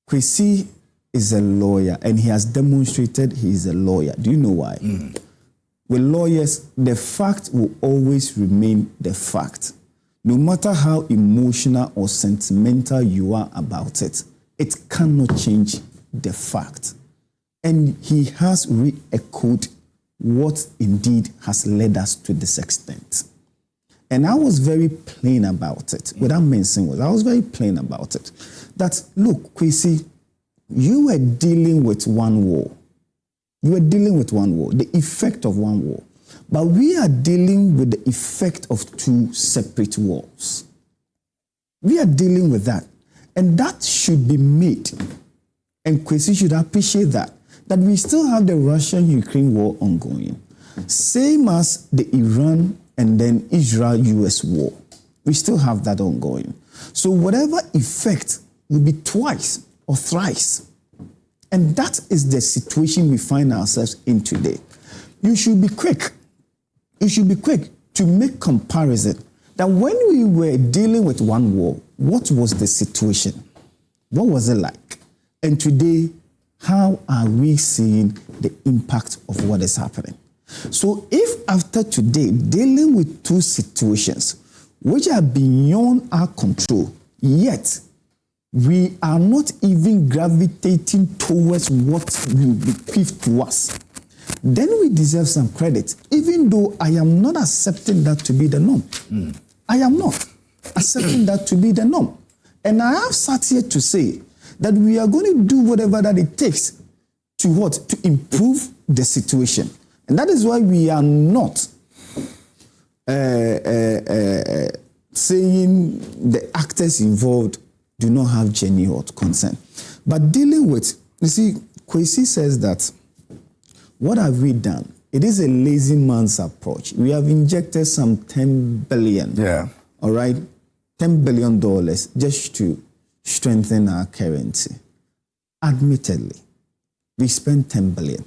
Kwesi is a lawyer and he has demonstrated he is a lawyer. Do you know why? With lawyers, the fact will always remain the fact. No matter how emotional or sentimental you are about it, it cannot change the fact. And he has re-echoed what indeed has led us to this extent. And I was very plain about it, without mentioning words. I was very plain about it. That, look, Kwesi, you were dealing with one war. You were dealing with one war, the effect of one war. But we are dealing with the effect of two separate wars. We are dealing with that. And that should be made. And Kwesi should appreciate that we still have the Russian-Ukraine war ongoing. Same as the Iran and then Israel-US war. We still have that ongoing. So whatever effect will be twice or thrice. And that is the situation we find ourselves in today. You should be quick. You should be quick to make comparison that when we were dealing with one war, what was the situation? What was it like? And today, how are we seeing the impact of what is happening? So if after today, dealing with two situations which are beyond our control, yet we are not even gravitating towards what will be bequeathed to us, then we deserve some credit, even though I am not accepting that to be the norm. I am not accepting that to be the norm. And I have sat here to say that we are going to do whatever that it takes to what? To improve the situation. And that is why we are not saying the actors involved do not have genuine consent. But dealing with, you see, Kwesi says that what have we done? It is a lazy man's approach. We have injected some 10 billion. Yeah. All right? $10 billion just to strengthen our currency. Admittedly, we spent 10 billion.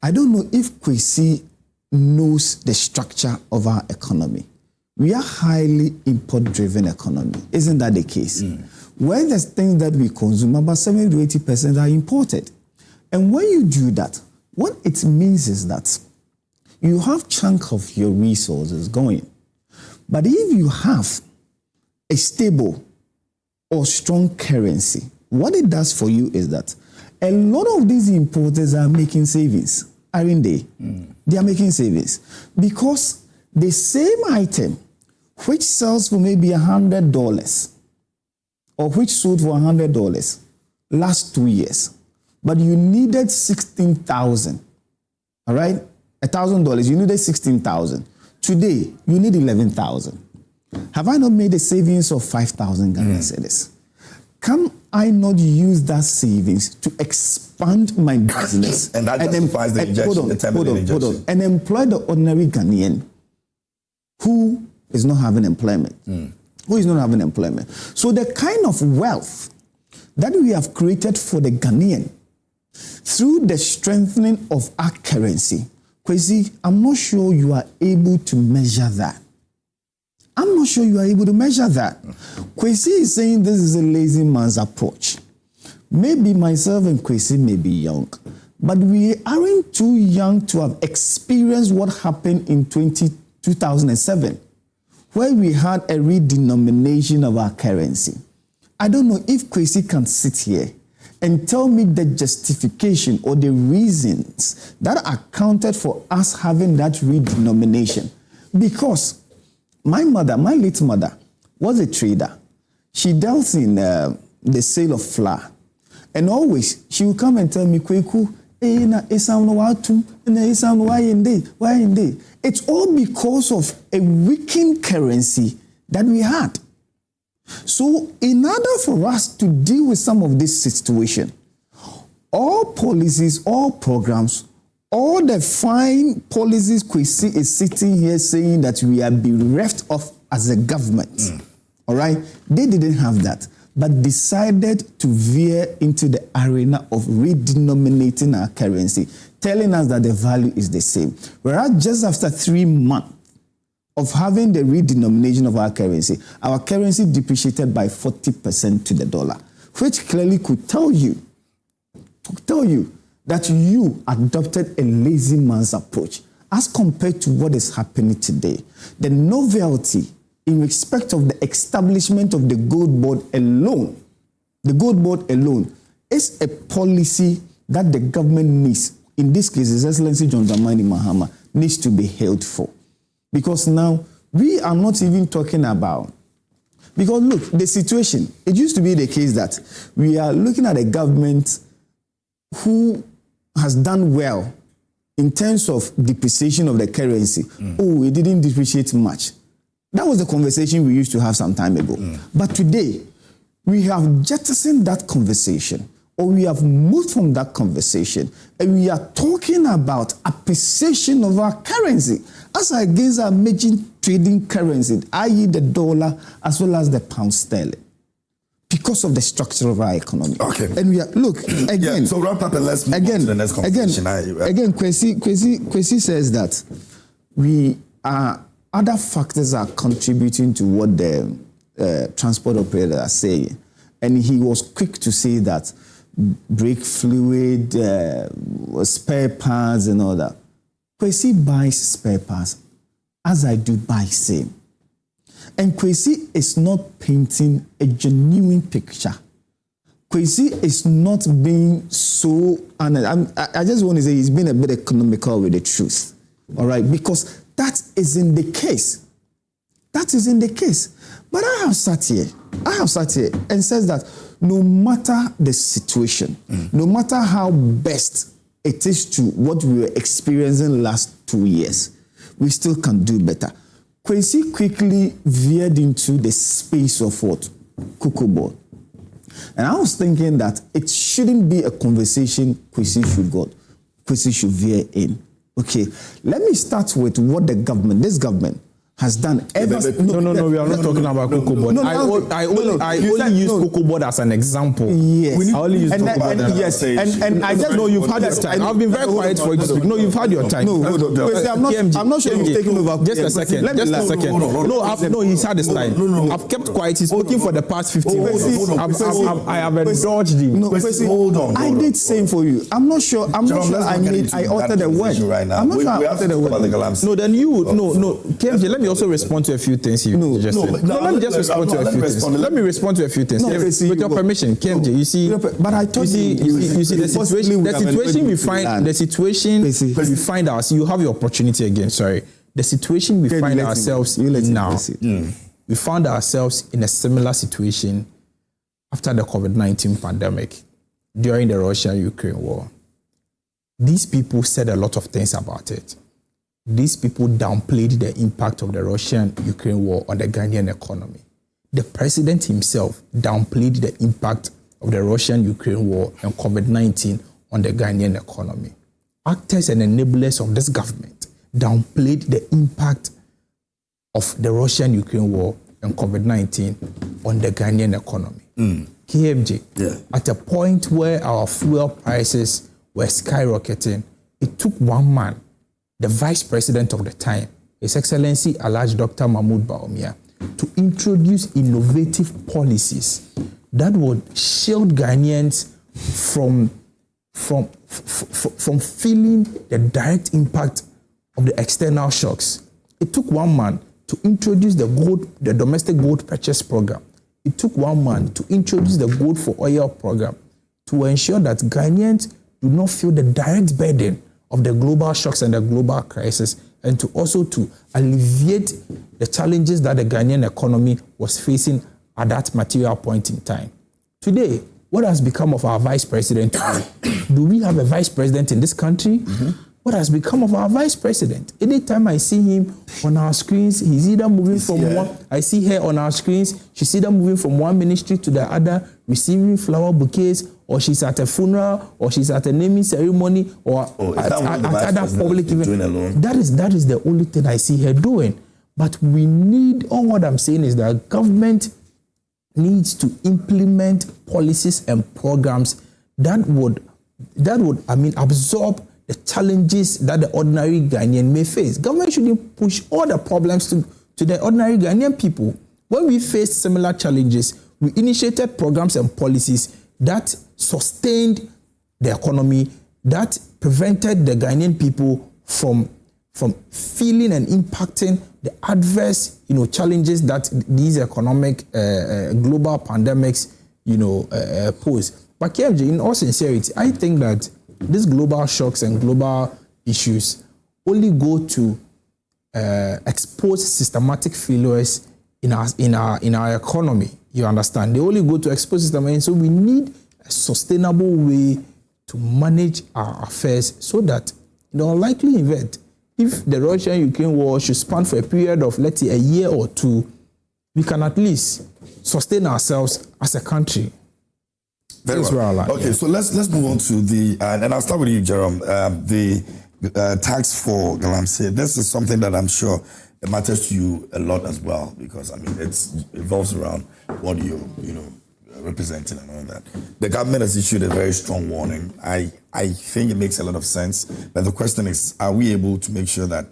I don't know if Kwesi knows the structure of our economy. We are highly import-driven economy. Isn't that the case? Where there's things that we consume, about 70 to 80% are imported. And when you do that, what it means is that you have chunk of your resources going. But if you have a stable or strong currency, what it does for you is that a lot of these importers are making savings, aren't they? They are making savings because the same item which sells for maybe $100 or which sold for $100 last 2 years, but you needed 16,000, all right? $1,000, you needed 16,000. Today, you need 11,000. Have I not made a savings of 5,000 Ghana cedis? Can I not use that savings to expand my business? And that justifies the injection, the 10 million injection. And employ the ordinary Ghanaian who is not having employment. Who is not having employment. So the kind of wealth that we have created for the Ghanaian through the strengthening of our currency, Kwesi, I'm not sure you are able to measure that. I'm not sure you are able to measure that. Kwesi is saying this is a lazy man's approach. Maybe myself and Kwesi may be young, but we aren't too young to have experienced what happened in 2007, where we had a redenomination of our currency. I don't know if Kwesi can sit here and tell me the justification or the reasons that accounted for us having that redenomination. Because my mother, my late mother, was a trader. She dealt in the sale of flour. And always, she would come and tell me, Kweku, it's all because of a weakened currency that we had. So in order for us to deal with some of this situation, all policies, all programs, all the fine policies Kwesi is sitting here saying that we are bereft of as a government, all right? They didn't have that, but decided to veer into the arena of redenominating our currency, telling us that the value is the same. Whereas just after 3 months of having the redenomination of our currency depreciated by 40% to the dollar, which clearly could tell you that you adopted a lazy man's approach as compared to what is happening today. The novelty in respect of the establishment of the gold board alone is a policy that the government needs. In this case, His Excellency John Dramani Mahama needs to be held for. Because now we are not even talking about, because look, the situation, it used to be the case that we are looking at a government who has done well in terms of depreciation of the currency. Oh, it didn't depreciate much. That was the conversation we used to have some time ago. But today, we have jettisoned that conversation, or we have moved from that conversation, and we are talking about appreciation of our currency as against our major trading currency, i.e. the dollar as well as the pound sterling, because of the structure of our economy. Okay. And we are, look, again. Yeah, so wrap up and let's move on to the next conversation. Again, Kwesi says that other factors are contributing to what the transport operators are saying. And he was quick to say that brake fluid, spare parts and all that. Kwesi buys spare parts as I do buy same. And Kwesi is not painting a genuine picture. Kwesi is not being so, and I just want to say he's been a bit economical with the truth. All right, because that isn't the case. That isn't the case. But I have sat here and says that no matter the situation, no matter how best it is to what we were experiencing last 2 years, we still can do better. Kwesi quickly veered into the space of what? Cocoa board. And I was thinking that it shouldn't be a conversation Kwesi should got. Kwesi should veer in. Okay, let me start with what this government has done ever. No, we are not talking about cocoa board. I only use cocoa board as an example. Yes, I only use cocoa board. And I just know you've had your time. I've been very quiet for you to speak. No, you've had your time. No, I'm not sure you've taken over. Just a second. No, he's had his time. I've kept quiet. He's spoken for the past 15 minutes. I have indulged him. No, hold on. I did same for you. I'm not sure. I altered the word. I'm not sure I altered the word. No, then you KMJ, let me also respond to a few things you just said. Let me just respond to a few things. Let me respond to a few things. With your permission, KMJ, you see, the situation we find ourselves, you have your opportunity again, sorry. The situation we find ourselves in now, we found ourselves in a similar situation after the COVID-19 pandemic, during the Russia-Ukraine war. These people said a lot of things about it. These people downplayed the impact of the Russian-Ukraine war on the Ghanaian economy. The president himself downplayed the impact of the Russian-Ukraine war and COVID-19 on the Ghanaian economy. Actors and enablers of this government downplayed the impact of the Russian-Ukraine war and COVID-19 on the Ghanaian economy. KMJ, at a point where our fuel prices were skyrocketing, it took one man, the vice president of the time, His Excellency Alhaji Dr. Mahmoud Bawumia, to introduce innovative policies that would shield Ghanaians from feeling the direct impact of the external shocks. It took one man to introduce the domestic gold purchase program. It took one man to introduce the gold for oil program to ensure that Ghanaians do not feel the direct burden of the global shocks and the global crisis, and to also to alleviate the challenges that the Ghanaian economy was facing at that material point in time. Today, what has become of our vice president? Do we have a vice president in this country? What has become of our vice president? Anytime I see him on our screens, he's either moving from one, I see her on our screens, she's either moving from one ministry to the other, receiving flower bouquets, or she's at a funeral, or she's at a naming ceremony, or at other public event. That is the only thing I see her doing. But we need, all what I'm saying is that government needs to implement policies and programs that would absorb the challenges that the ordinary Ghanaian may face. Government shouldn't push all the problems to the ordinary Ghanaian people. When we faced similar challenges, we initiated programs and policies that sustained the economy, that prevented the Ghanaian people from feeling and impacting the adverse, challenges that these economic global pandemics, pose. But KMJ, in all sincerity, I think that these global shocks and global issues only go to expose systematic failures in our economy. You understand? They only go to expose systematic. So we need a sustainable way to manage our affairs so that in the unlikely event, if the Russian-Ukraine war should span for a period of, let's say, a year or two, we can at least sustain ourselves as a country. Very well. Okay, so let's move on to the, and I'll start with you, Jerome, the tax for Galamsey. This is something that I'm sure it matters to you a lot as well, because, it revolves around what you're representing and all that. The government has issued a very strong warning. I think it makes a lot of sense, but the question is, are we able to make sure that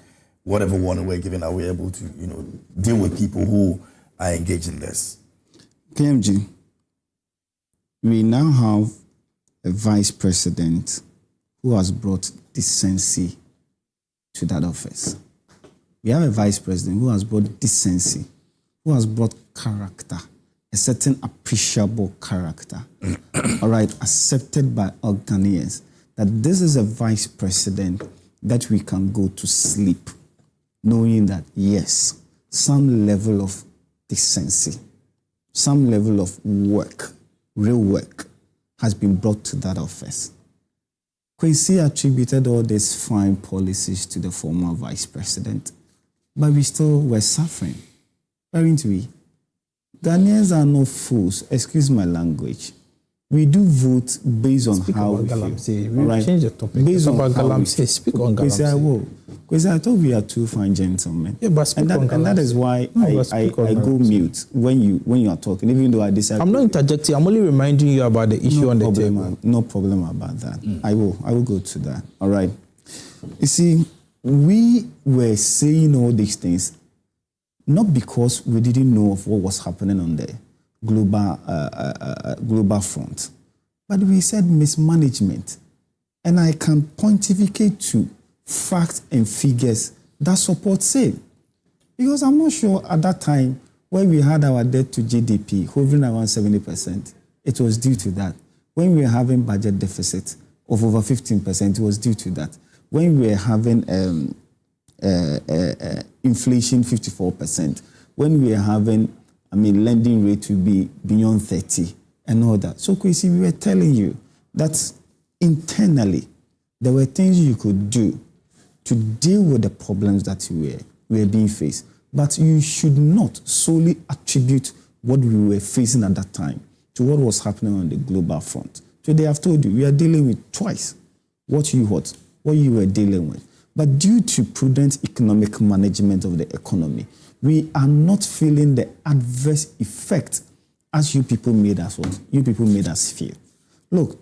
whatever warning we're giving, are we able to, deal with people who are engaged in this? KMG, we now have a vice president who has brought decency to that office. We have a vice president who has brought decency, who has brought character, a certain appreciable character, all right, accepted by all Ghanaians, that this is a vice president that we can go to sleep knowing that, yes, some level of decency, some level of work, real work, has been brought to that office. Kwesi attributed all these fine policies to the former vice president, but we still were suffering, weren't we? Ghanaians are no fools, excuse my language. we do vote based on how we feel. Galamsey. We change the topic. Based on on Galamsey. Speak on Galamsey. I will. Because I thought we are two fine gentlemen. Yeah, but speak on Galamsey. And that is why I go mute when you are talking, even though I disagree. I'm not interjecting. I'm only reminding you about the issue on the table. No problem about that. I will go to that. All right. You see, we were saying all these things not because we didn't know of what was happening on the global front, but we said mismanagement, and I can pontificate to facts and figures that support same, because I'm not sure at that time when we had our debt to GDP hovering around 70%, it was due to that. When we were having budget deficit of over 15%, it was due to that. When we were having inflation 54%, when we were having lending rate to be beyond 30 and all that. So, Kwesi, we were telling you that internally there were things you could do to deal with the problems that we were being faced. But you should not solely attribute what we were facing at that time to what was happening on the global front. Today, I've told you, we are dealing with twice what you were dealing with. But due to prudent economic management of the economy, we are not feeling the adverse effect as you people made us feel. Look,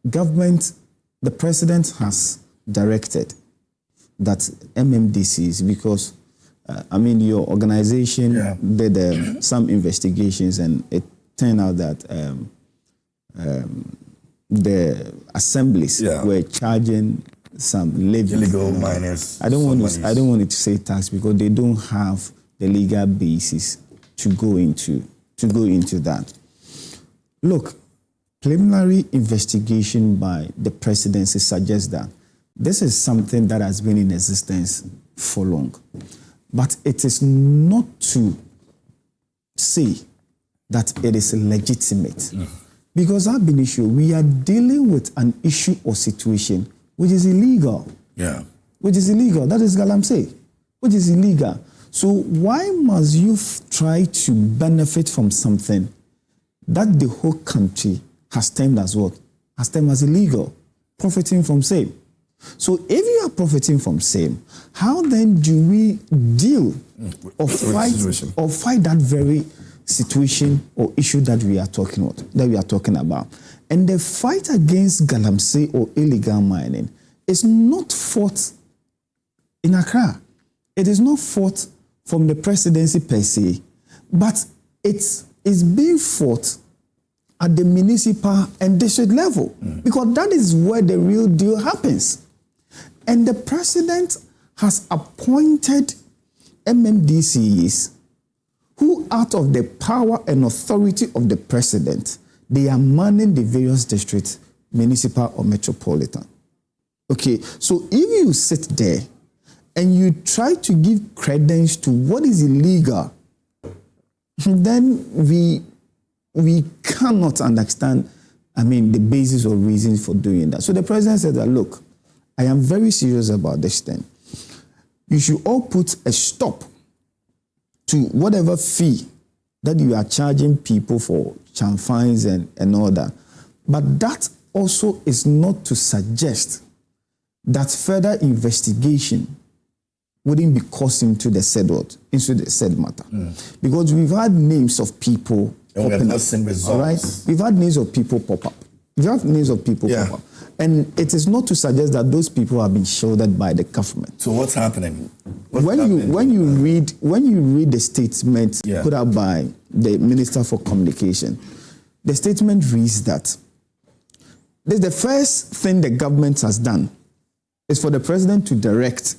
the president has directed that MMDCs, because your organization did some investigations, and it turned out that the assemblies were charging some illegal miners. I don't want to say tax because they don't have the legal basis to go into that. Look, preliminary investigation by the presidency suggests that this is something that has been in existence for long, but it is not to say that it is legitimate, because I've been issue. We are dealing with an issue or situation which is illegal. Yeah. Which is illegal. That is Galamsey, which is illegal. So why must you try to benefit from something that the whole country has termed as what? Has termed as illegal, profiting from same. So if you are profiting from same, how then do we deal or fight that very situation or issue that we are talking about? And the fight against Galamsey or illegal mining is not fought in Accra. It is not fought from the presidency per se, but it's being fought at the municipal and district level, because that is where the real deal happens. And the president has appointed MMDCs who, out of the power and authority of the president, they are manning the various districts, municipal or metropolitan. Okay, so if you sit there and you try to give credence to what is illegal, then we cannot understand, the basis or reasons for doing that. So the president said that, look, I am very serious about this thing. You should all put a stop to whatever fee that you are charging people for charm fines and all that. But that also is not to suggest that further investigation wouldn't be caused into the said matter. Because we've had names of people popping up. All right? We've had names of people pop up. Pop up. And it is not to suggest that those people have been shielded by the government. So what's happening? When you read the statement put out by the Minister for Communication, the statement reads that the first thing the government has done is for the president to direct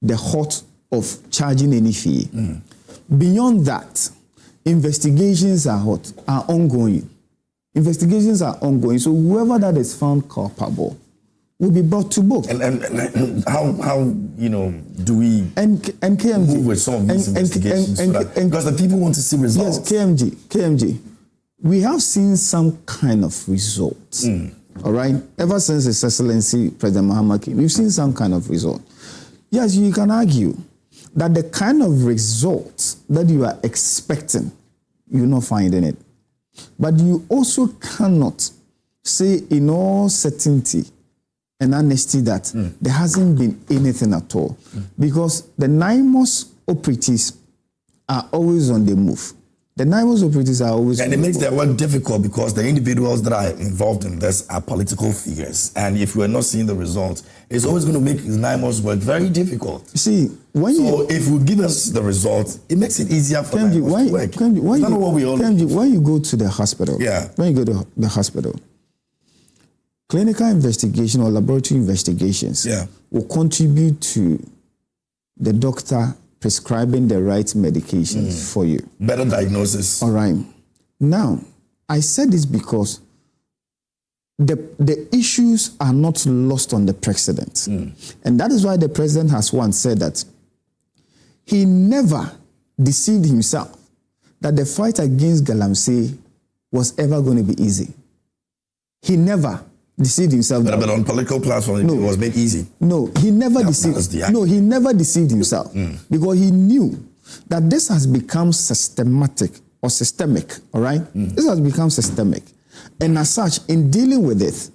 the halt of charging any fee. Beyond that, investigations are ongoing. Investigations are ongoing. So whoever that is found culpable will be brought to book. And how do we KMG move with some of these investigations? Because the people want to see results. Yes, KMG. We have seen some kind of results. All right? Ever since His Excellency President Mahama came, we've seen some kind of result. Yes, you can argue that the kind of results that you are expecting, you're not finding it. But you also cannot say in all certainty and honesty that there hasn't been anything at all. Because the NIMOS operatives are always on the move. The NIMOS operatives are always and it makes their work difficult because the individuals that are involved in this are political figures. And if we are not seeing the results, it's always going to make NIMOS work very difficult. See, if we give us the results, it makes it easier for NIMOS to work. When you go to the hospital, when you go to the hospital, clinical investigation or laboratory investigations will contribute to the doctor prescribing the right medications for you. Better diagnosis. All right. Now, I said this because the issues are not lost on the president. And that is why the president has once said that he never deceived himself that the fight against Galamsey was ever going to be easy. He never deceived himself. But on political platform, it was made easy. No, he never deceived. No, he never deceived himself because he knew that this has become systemic. All right, this has become systemic, and as such, in dealing with it,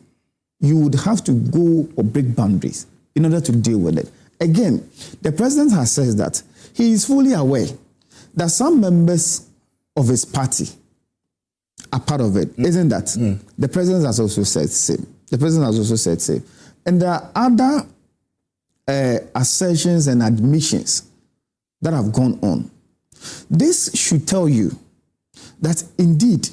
you would have to go or break boundaries in order to deal with it. Again, the president has said that he is fully aware that some members of his party are part of it, isn't that? The president has also said same. The president has also said same. And there are other assertions and admissions that have gone on. This should tell you that indeed,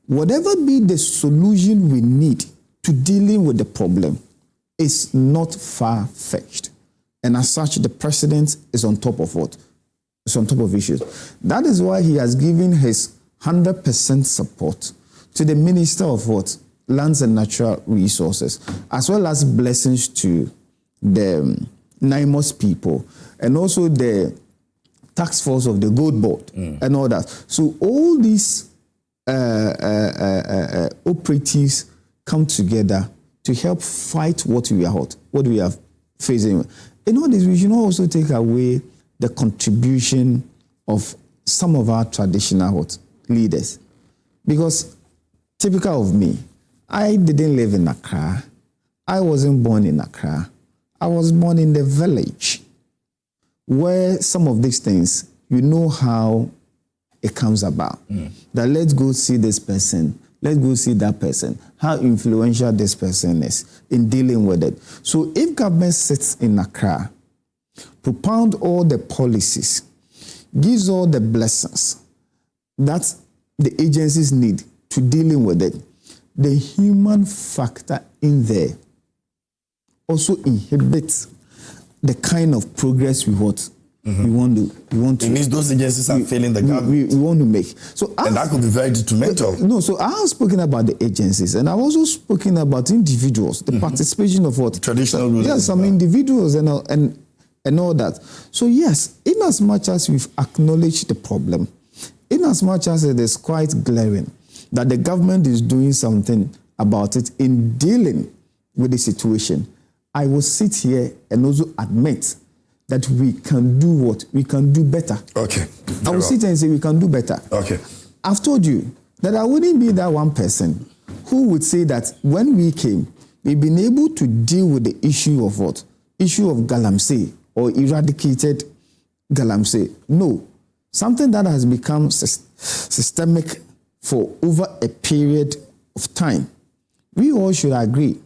whatever be the solution we need to dealing with the problem is not far-fetched. And as such, the president is on top of what? Is on top of issues. That is why he has given his 100% support to the Minister of what? Lands and Natural Resources, as well as blessings to the NIMOS people and also the task force of the Gold Board and all that. So all these operatives come together to help fight what we are facing. In all this, we should not also take away the contribution of some of our traditional leaders. Because typical of me, I didn't live in Accra. I wasn't born in Accra. I was born in the village where some of these things, you know how it comes about. That let's go see this person, let's go see that person, how influential this person is in dealing with it. So if government sits in Accra, propound all the policies, gives all the blessings that the agencies need to dealing with it, the human factor in there also inhibits the kind of progress we want. We want to. It means those agencies are failing the government. We want to make. And that could be very detrimental. No, so I have spoken about the agencies, and I've also spoken about individuals, the participation of what? Traditional rulers. Yes, some individuals and all that. So yes, in as much as we've acknowledged the problem, in as much as it is quite glaring that the government is doing something about it in dealing with the situation, I will sit here and also admit that we can do what? We can do better. Okay. I will sit here and say we can do better. Okay. I've told you that I wouldn't be that one person who would say that when we came, we've been able to deal with the issue of what? Issue of Galamsey or eradicated Galamsey. No. Something that has become systemic for over a period of time. We all should agree,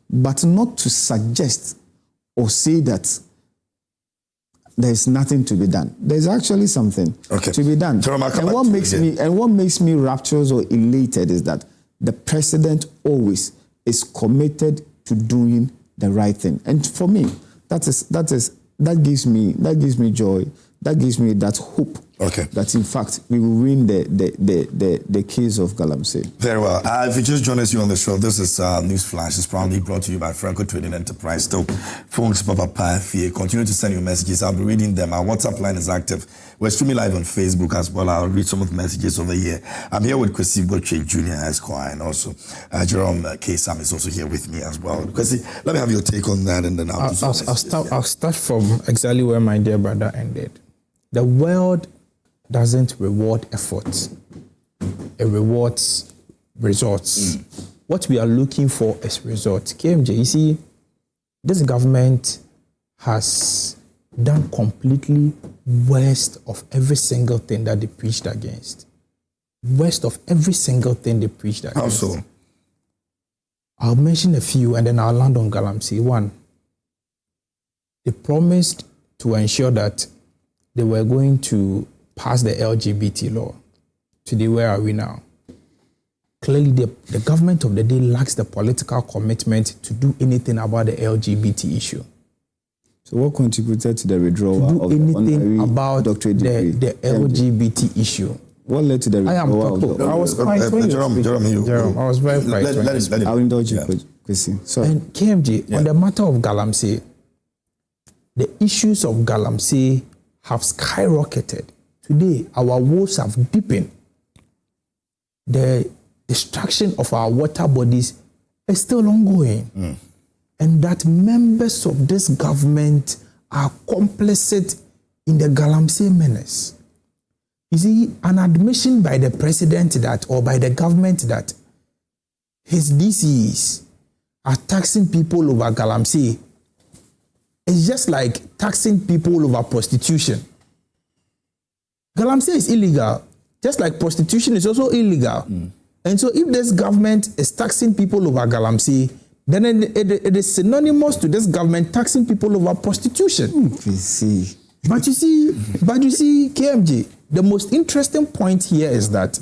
but not to suggest or say that there's nothing to be done. There's actually something to be done. And what makes me rapturous or elated is that the president always is committed to doing the right thing. And for me, that gives me joy. That gives me that hope. That in fact we will win the case of Galamsey. Very well. If you just joined us here on the show, this is News Flash. It's proudly brought to you by Franco Trading Enterprise. Still, phones pop up. Continue to send your messages. I'll be reading them. Our WhatsApp line is active. We're streaming live on Facebook as well. I'll read some of the messages over here. I'm here with Kwesi Botchway Jnr. Esquire, and also Jerome K. Sam is also here with me as well. Kwesi, let me have your take on that, and then I'll start from exactly where my dear brother ended. The world doesn't reward effort. rewards results. What we are looking for is results. KMJ, you see, this government has done completely worst of every single thing that they preached against. Worst of every single thing they preached against. How so? I'll mention a few and then I'll land on Galamsey. One, they promised to ensure that they were going to pass the LGBT law. Today, where are we now? Clearly, the government of the day lacks the political commitment to do anything about the LGBT issue. So what contributed to the withdrawal to do anything about the LGBT issue? What led to the withdrawal? I was quite Jerome, I was very quiet. Let I'll indulge you, Kwesi. Sorry. And KMJ, on the matter of Galamsey, the issues of Galamsey have skyrocketed. Today, our woes have deepened. The destruction of our water bodies is still ongoing. And that members of this government are complicit in the Galamsey menace. You see, an admission by the president that, or by the government that his DCs are taxing people over Galamsey is just like taxing people over prostitution. Galamsey is illegal, just like prostitution is also illegal. And so if this government is taxing people over Galamsey, then it is synonymous to this government taxing people over prostitution. But you see, KMJ, the most interesting point here is that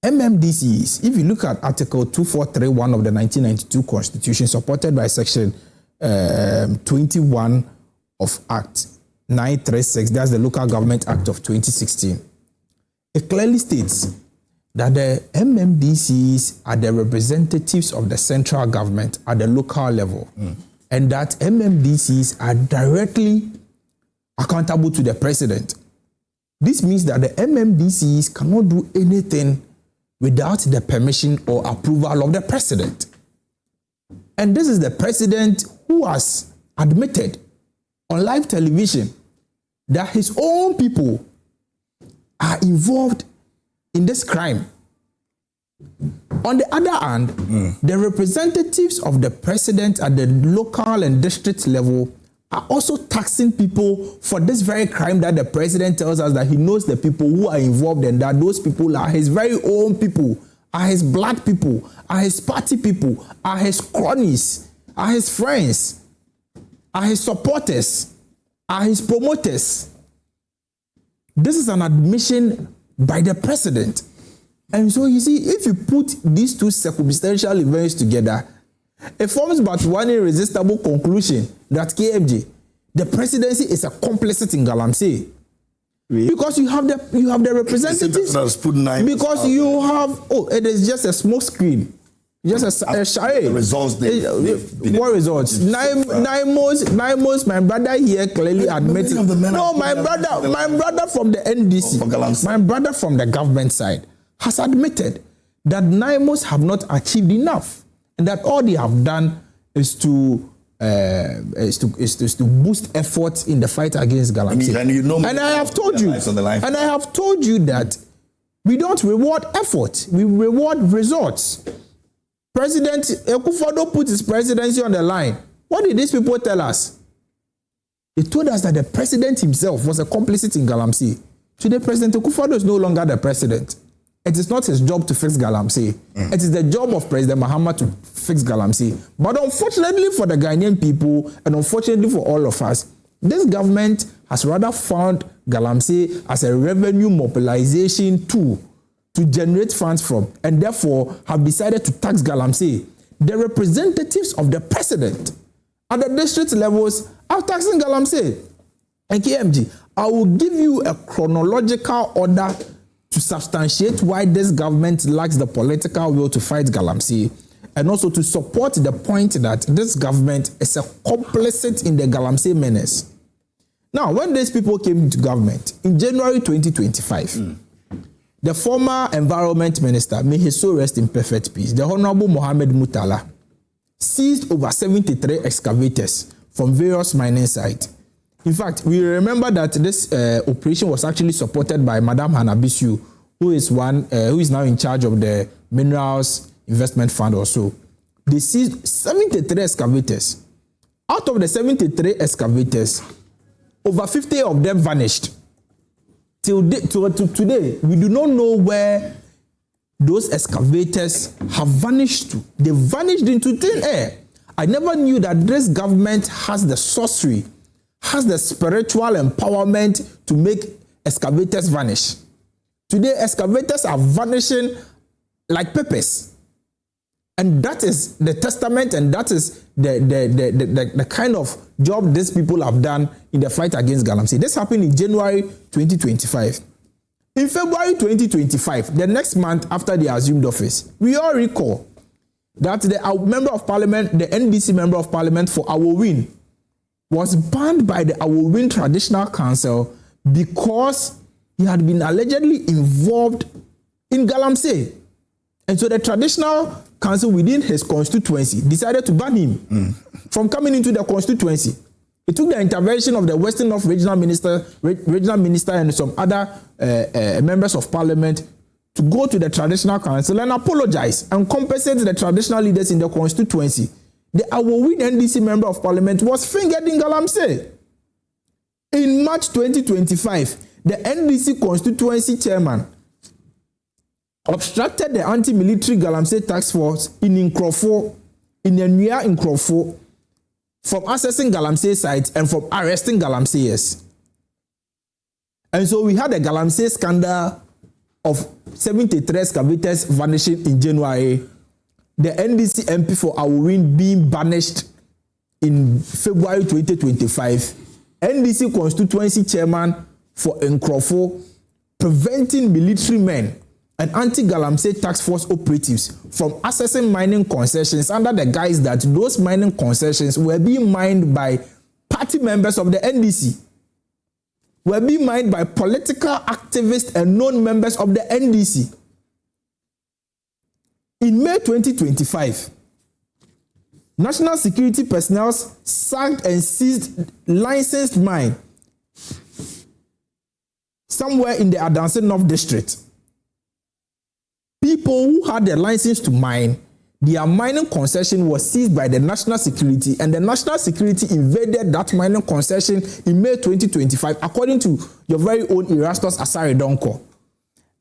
MMDCs, if you look at Article 2431 of the 1992 Constitution, supported by Section 21 of Act 936, that's the Local Government Act of 2016, it clearly states that the MMDCs are the representatives of the central government at the local level, and that MMDCs are directly accountable to the president. This means that the MMDCs cannot do anything without the permission or approval of the president. And this is the president who has admitted on live television that his own people are involved in this crime. On the other hand, the representatives of the president at the local and district level are also taxing people for this very crime that the president tells us that he knows the people who are involved and that those people are his very own people, are his blood people, are his party people, are his cronies, are his friends, are his supporters, are his promoters. This is an admission by the president. And so you see, if you put these two circumstantial events together, it forms but one irresistible conclusion that KMJ, the presidency is a complicit in Galamsey. Really? Because you have the representatives. Because you have it is just a smoke screen. Just a charade. The results. What results? Naimos, my brother here clearly admitted. No, my brother from the NDC, my brother from the government side, has admitted that Naimos have not achieved enough, and that all they have done is to boost efforts in the fight against Galamsey. And I have told you, that we don't reward effort, we reward results. President Akufo-Addo put his presidency on the line. What did these people tell us? They told us that the president himself was a complicit in Galamsey. Today, President Akufo-Addo is no longer the president. It is not his job to fix Galamsey. It is the job of President Mahama to fix Galamsey. But unfortunately for the Ghanaian people, and unfortunately for all of us, this government has rather found Galamsey as a revenue mobilization tool to generate funds from, and therefore have decided to tax Galamsey. The representatives of the president at the district levels are taxing Galamsey. And KMG, I will give you a chronological order to substantiate why this government lacks the political will to fight Galamsey, and also to support the point that this government is a complicit in the Galamsey menace. Now, when these people came into government in January 2025, the former environment minister, may his soul rest in perfect peace, the Honorable Mohammed Mutala, seized over 73 excavators from various mining sites. In fact, we remember that this operation was actually supported by Madame Hanabisu, who is now in charge of the Minerals Investment Fund also, they seized 73 excavators. Out of the 73 excavators, over 50 of them vanished. Till today, we do not know where those excavators have vanished to. They vanished into thin air. I never knew that this government has the sorcery, has the spiritual empowerment to make excavators vanish. Today, excavators are vanishing like peppers. And that is the testament, and that is the kind of job these people have done in the fight against Galamsey. This happened in January 2025. In February 2025, the next month after they assumed office, we all recall that the member of parliament, the NDC member of parliament for Awowin, was banned by the Awowin Traditional Council because he had been allegedly involved in Galamsey. And so the Traditional Council within his constituency decided to ban him from coming into the constituency. It took the intervention of the Western North Regional Minister and some other members of parliament to go to the Traditional Council and apologize and compensate the traditional leaders in the constituency. The Awowin NDC member of parliament was fingered in Galamsey. In March 2025, the NDC constituency chairman obstructed the anti-military Galamsey task force in Nkrofo, in Enua Nkrofo, from accessing Galamsey sites and from arresting Galamseyers. And so we had a Galamsey scandal of 73 excavators vanishing in January, the NDC MP for Awowin being banished in February 2025, NDC constituency chairman for Nkrofo preventing military men and anti-Galamsey task force operatives from accessing mining concessions under the guise that those mining concessions were being mined by party members of the NDC, were being mined by political activists and known members of the NDC. In May 2025, national security personnel sacked and seized licensed mine somewhere in the Adanse North District. People who had the license to mine, their mining concession was seized by the national security, and the national security invaded that mining concession in May 2025, according to your very own Erastus Asare Donko.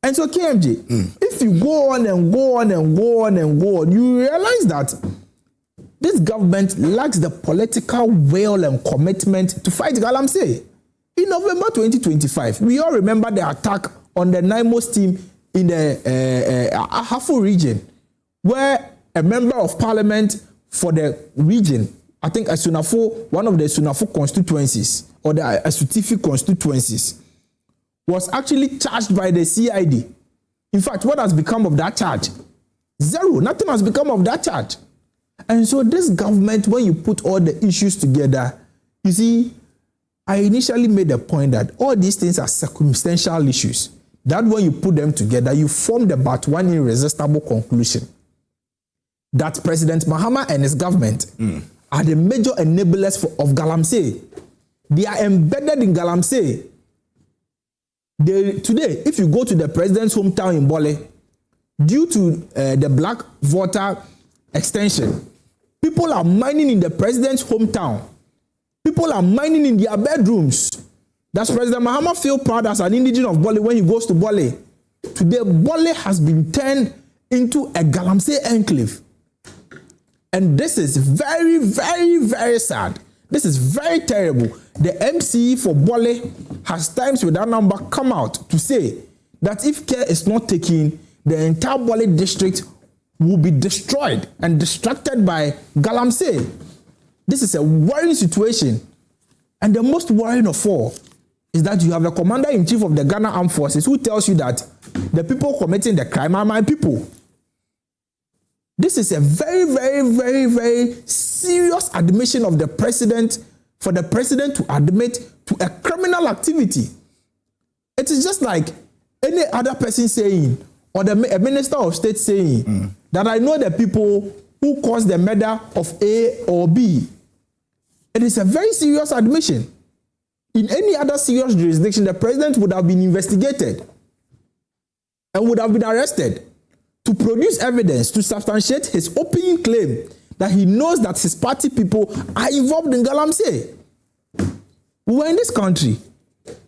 And so, KMJ, if you go on and go on and go on and go on, you realize that this government lacks the political will and commitment to fight Galamsey. In November 2025, we all remember the attack on the Naimos team in the Ahafo region, where a member of parliament for the region, I think Asunafo, one of the Asunafo constituencies, or the Asutifi constituencies, was actually charged by the CID. In fact, what has become of that charge? Zero. Nothing has become of that charge. And so this government, when you put all the issues together, you see, I initially made the point that all these things are circumstantial issues. That when you put them together, you form the but one irresistible conclusion that President Mahama and his government are the major enablers of Galamsey. They are embedded in Galamsey. Today, if you go to the president's hometown in Bole, due to the black water extension, people are mining in the president's hometown. People are mining in their bedrooms. Does President Mahama feel proud as an indigenous of Bole when he goes to Bole? Today, Bole has been turned into a Galamsey enclave. And this is very, very, very sad. This is very terrible. The MCE for Bole has times with that number come out to say that if care is not taken, the entire Bole district will be destroyed and distracted by Galamsey. This is a worrying situation. And the most worrying of all is that you have a commander-in-chief of the Ghana Armed Forces who tells you that the people committing the crime are my people. This is a very, very, very, very serious admission of the president, for the president to admit to a criminal activity. It is just like any other person saying, or a minister of state saying, that I know the people who caused the murder of A or B. It is a very serious admission. In any other serious jurisdiction, the president would have been investigated. and would have been arrested to produce evidence to substantiate his opening claim that he knows that his party people are involved in Galamsey. We were in this country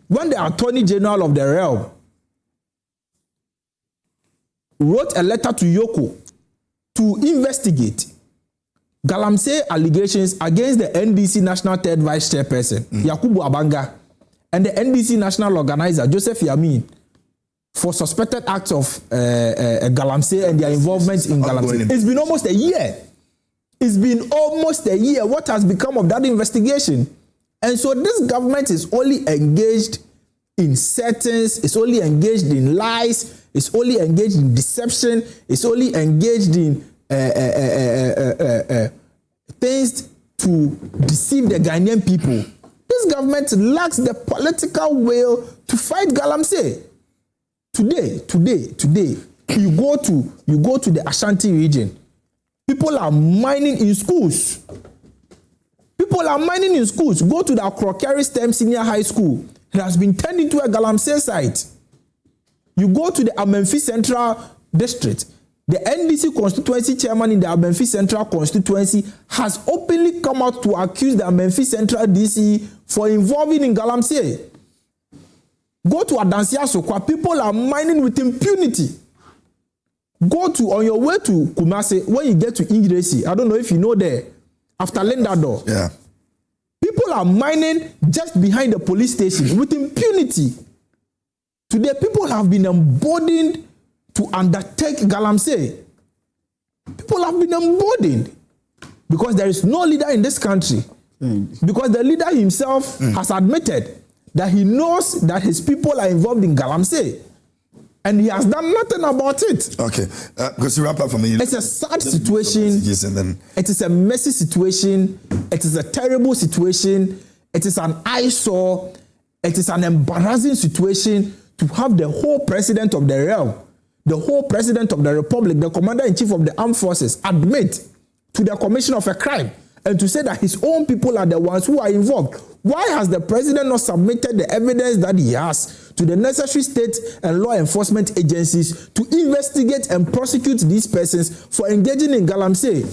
when the Attorney General of the realm wrote a letter to Yoko to investigate Galamsey allegations against the NDC National Third Vice Chairperson, Yakubu Abanga, and the NDC National Organizer, Joseph Yamin, for suspected acts of Galamsey and their involvement in Galamsey. It's been almost a year. It's been almost a year. What has become of that investigation? And so this government is only engaged in settings, it's only engaged in lies, it's only engaged in deception, it's only engaged in things to deceive the Ghanaian people. This government lacks the political will to fight Galamsey. Today, you go to the Ashanti region. People are mining in schools. Go to the Akrokeri STEM Senior High School. It has been turned into a Galamsey site. You go to the Amenfi Central District. The NDC constituency chairman in the Amenfi Central constituency has openly come out to accuse the Amenfi Central DC for involving in Galamsey. Go to Adansia Sokwa. People are mining with impunity. Go to, on your way to Kumasi, when you get to Ingresi, I don't know if you know there, after Lendador. Yeah. People are mining just behind the police station with impunity. Today, people have been emboldened to undertake Galamsey. People have been emboldened because there is no leader in this country. Because the leader himself has admitted that he knows that his people are involved in Galamsey. And he has done nothing about it. Okay, because you wrap up for me. It's a sad situation. It is a messy situation. It is a terrible situation. It is an eyesore. It is an embarrassing situation to have the whole president of the realm, the whole president of the republic, the commander-in-chief of the armed forces admit to the commission of a crime and to say that his own people are the ones who are involved. Why has the president not submitted the evidence that he has to the necessary state and law enforcement agencies to investigate and prosecute these persons for engaging in Galamsey?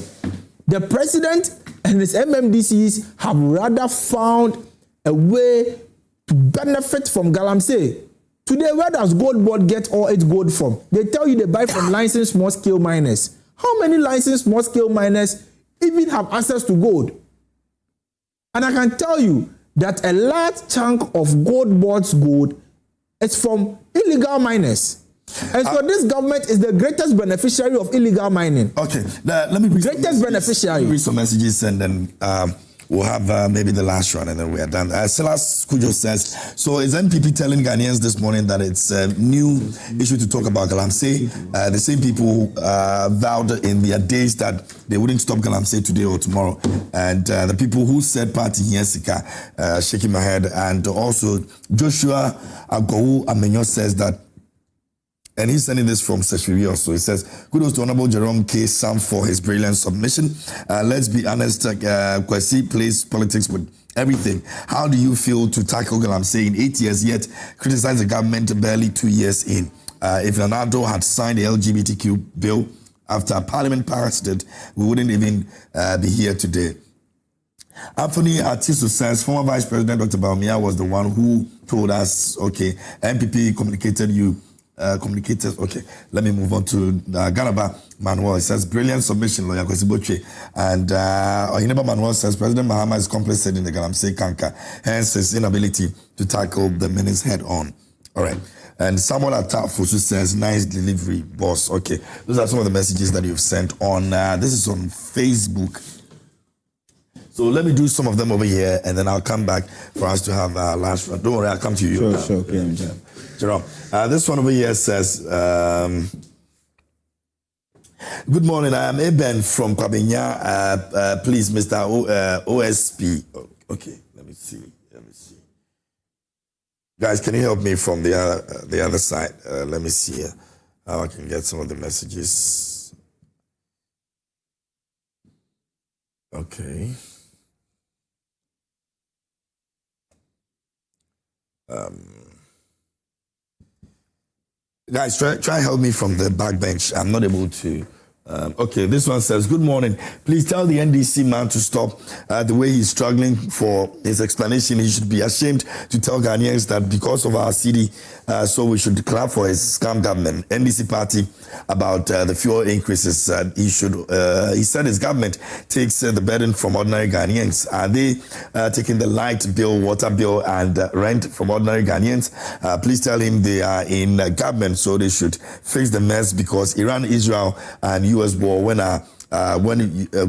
The president and his MMDCs have rather found a way to benefit from Galamsey. Today, where does Gold Board get all its gold from? They tell you they buy from licensed small-scale miners. How many licensed small-scale miners even have access to gold? And I can tell you that a large chunk of Gold Board's gold is from illegal miners. And so this government is the greatest beneficiary of illegal mining. Okay, let me read beneficiary. Some messages and then we'll have maybe the last one and then we are done. Silas Kujo says, so is NPP telling Ghanaians this morning that it's a new issue to talk about Galamsey? The same people vowed in their days that they wouldn't stop Galamsey today or tomorrow. And the people who said party Yesika, shaking my head. And also Joshua Agowu Amenyo says that, and he's sending this from Seshiri also. He says, kudos to Honorable Jerome K. Sam for his brilliant submission. Let's be honest, Kwesi plays politics with everything. How do you feel to tackle Galamsey in 8 years, yet criticize the government barely 2 years in? If Leonardo had signed the LGBTQ bill after Parliament passed it, we wouldn't even be here today. Anthony Atiso says, former Vice President Dr. Bawumia was the one who told us, okay, MPP communicators. Okay, let me move on to Ganaba Manuel. It says, brilliant submission, lawyer Kwesi Botchway. And Ohineba Manuel says, President Mahama is complicit in the Galamsey canker, hence his inability to tackle the menace head on. All right. And Samuel Atafusu says, nice delivery, boss. Okay, those are some of the messages that you've sent on. This is on Facebook. So let me do some of them over here, and then I'll come back for us to have our last one. Don't worry, I'll come to you. Sure, okay, Jerome. This one over here says, good morning, I am Eben from Kwabenya. Please, Mr. OSP. Okay, let me see. Guys, can you help me from the other side? Let me see how I can get some of the messages. Okay. Guys, try help me from the back bench. I'm not able to. Okay, this one says, good morning. Please tell the NDC man to stop the way he's struggling for his explanation. He should be ashamed to tell Ghanaians that because of our CD, so we should clap for his scam government. NDC party about the fuel increases. He said his government takes the burden from ordinary Ghanaians. Are they taking the light bill, water bill, and rent from ordinary Ghanaians? Please tell him they are in government, so they should fix the mess, because Iran, Israel, and U.S. war when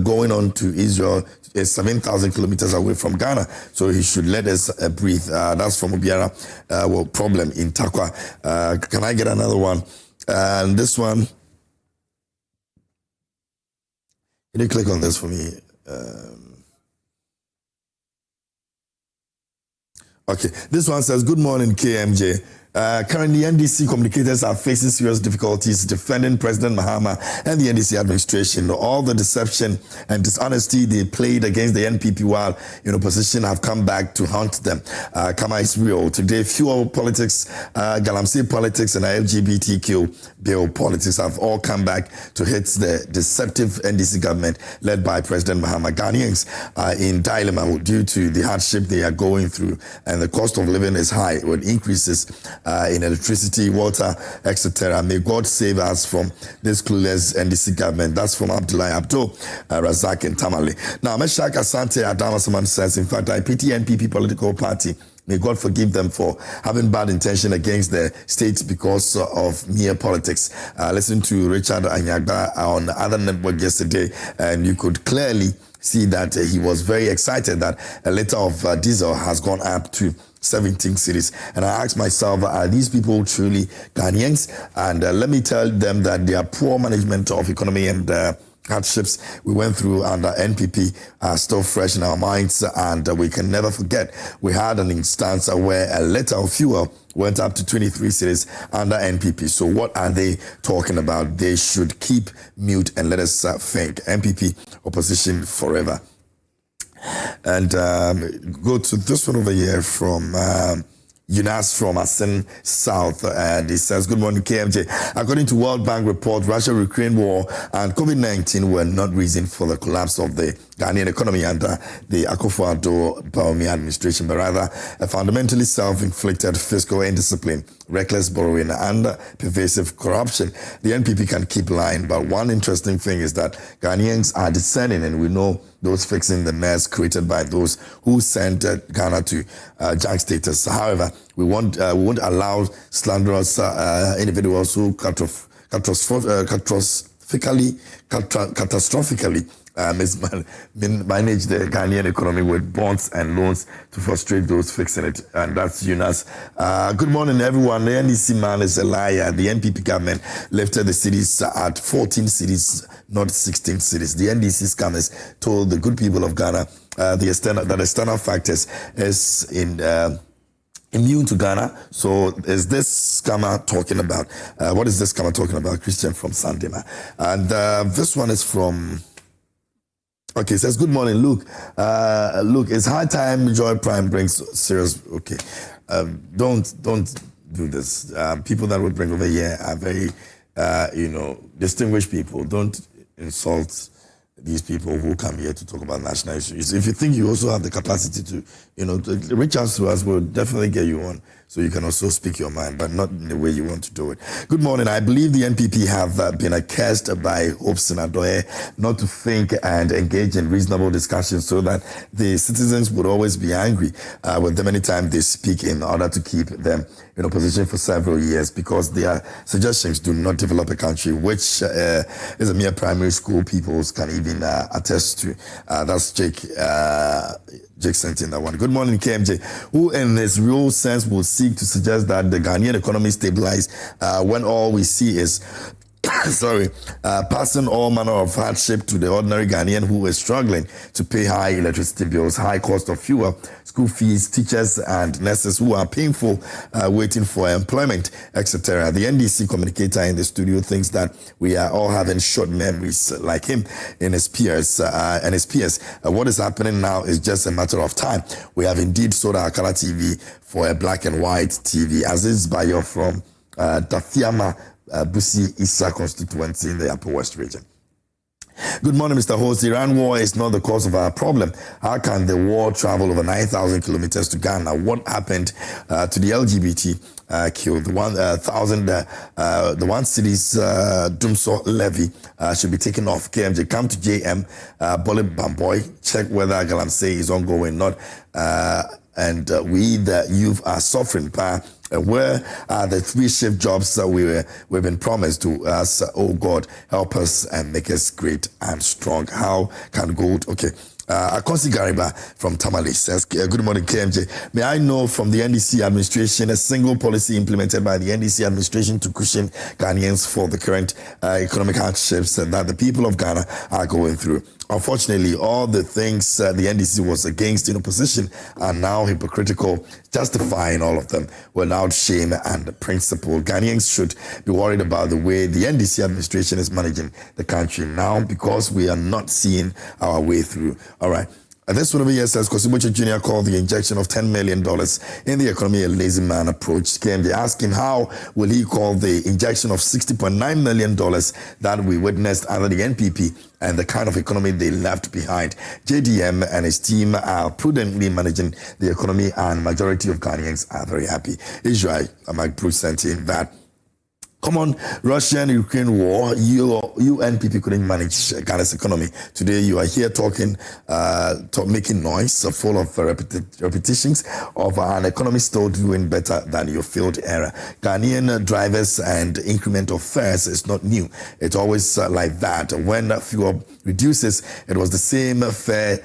going on to Israel is 7,000 kilometers away from Ghana, so he should let us breathe. That's from Obiara. Problem in Takwa. Can I get another one? And this one, can you click on this for me? Okay, this one says, good morning, KMJ. Currently, NDC communicators are facing serious difficulties defending President Mahama and the NDC administration. All the deception and dishonesty they played against the NPP while in opposition have come back to haunt them. Karma is real. Today, fuel politics, Galamsey politics, and LGBTQ bill politics have all come back to hit the deceptive NDC government led by President Mahama. Ghanaians are in dilemma due to the hardship they are going through, and the cost of living is high with increases in electricity, water, etc. May God save us from this clueless NDC government. That's from Abdullah Abdul Razak in Tamale. Now, Meshak Asante Adamasaman says, in fact, I pity NPP political party. May God forgive them for having bad intention against the state because of mere politics. Listen to Richard Anyaga on the other network yesterday, and you could clearly see that he was very excited that a liter of diesel has gone up to 17 cities. And I asked myself, are these people truly Ghanaians? And let me tell them that their poor management of economy and hardships we went through under NPP are still fresh in our minds, and we can never forget. We had an instance where a liter of fuel went up to 23 cities under NPP. So what are they talking about? They should keep mute and let us think. NPP opposition forever. And go to this one over here from Yunas from Asin South, and he says, good morning, KMJ. According to World Bank report, Russia-Ukraine war and COVID-19 were not reason for the collapse of the Ghanaian economy under the Akufo-Addo Bawumia administration, but rather a fundamentally self-inflicted fiscal indiscipline, reckless borrowing, and pervasive corruption. The NPP can keep lying, but one interesting thing is that Ghanaians are discerning, and we know those fixing the mess created by those who sent Ghana to junk status. However, we won't allow slanderous individuals who catastrophically manage the Ghanaian economy with bonds and loans to frustrate those fixing it. And that's Eunice. Good morning, everyone. The NDC man is a liar. The NPP government lifted the cities at 14 cities, not 16 cities. The NDC scammers told the good people of Ghana that external factors is immune to Ghana. So is this scammer talking about? What is this scammer talking about? Christian from Sandema. And this one is from... Okay, it says, good morning, Luke. Luke, it's high time Joy Prime brings serious... Okay, don't do this. People that would bring over here are very, distinguished people. Don't insult these people who come here to talk about national issues. If you think you also have the capacity to reach out to us, we'll definitely get you on so you can also speak your mind, but not in the way you want to do it. Good morning. I believe the NPP have been accursed by Hopes and Adoye not to think and engage in reasonable discussions so that the citizens would always be angry with them anytime they speak in order to keep them in opposition for several years, because their suggestions do not develop a country, which is a mere primary school pupils can even attest to. That's Jake sent in that one. Good morning, KMJ. Who in his real sense will seek to suggest that the Ghanaian economy stabilized when all we see is passing all manner of hardship to the ordinary Ghanaian who is struggling to pay high electricity bills, high cost of fuel, school fees, teachers and nurses who are painful waiting for employment, etc. The NDC communicator in the studio thinks that we are all having short memories like him and his peers. What is happening now is just a matter of time. We have indeed sold our color TV for a black and white TV. Aziz Bayo from Dafiama Busi Issa constituency in the Upper West region. Good morning, Mr. Host. Iran war is not the cause of our problem. How can the war travel over 9,000 kilometers to Ghana? What happened to the LGBT killed? The 1 city's Dumso levy should be taken off. KMJ, come to JM, Bole Bamboy, check whether Galamsey is ongoing, not, and we, the youth, are suffering. Where are the 3-shift jobs that we've been promised to us? Oh God, help us and make us great and strong. How can gold? Okay. Akonsi Gariba from Tamale says, good morning, KMJ. May I know from the NDC administration a single policy implemented by the NDC administration to cushion Ghanaians for the current economic hardships that the people of Ghana are going through? Unfortunately, all the things the NDC was against in opposition are now hypocritical, justifying all of them without shame and principle. Ghanaians should be worried about the way the NDC administration is managing the country now because we are not seeing our way through. All right. This one over here says, Kwesi Botchway Jnr. called the injection of $10 million in the economy a lazy man approach. They ask him how will he call the injection of $60.9 million that we witnessed under the NPP and the kind of economy they left behind. JDM and his team are prudently managing the economy and majority of Ghanaians are very happy. Israel, Mike Bruce sent in that. Come on, Russian-Ukraine war, you NPP couldn't manage Ghana's economy. Today you are here talking, making noise, full of repetitions of an economy still doing better than your failed era. Ghanaian drivers and increment of fares is not new. It's always like that. When fuel reduces, it was the same fare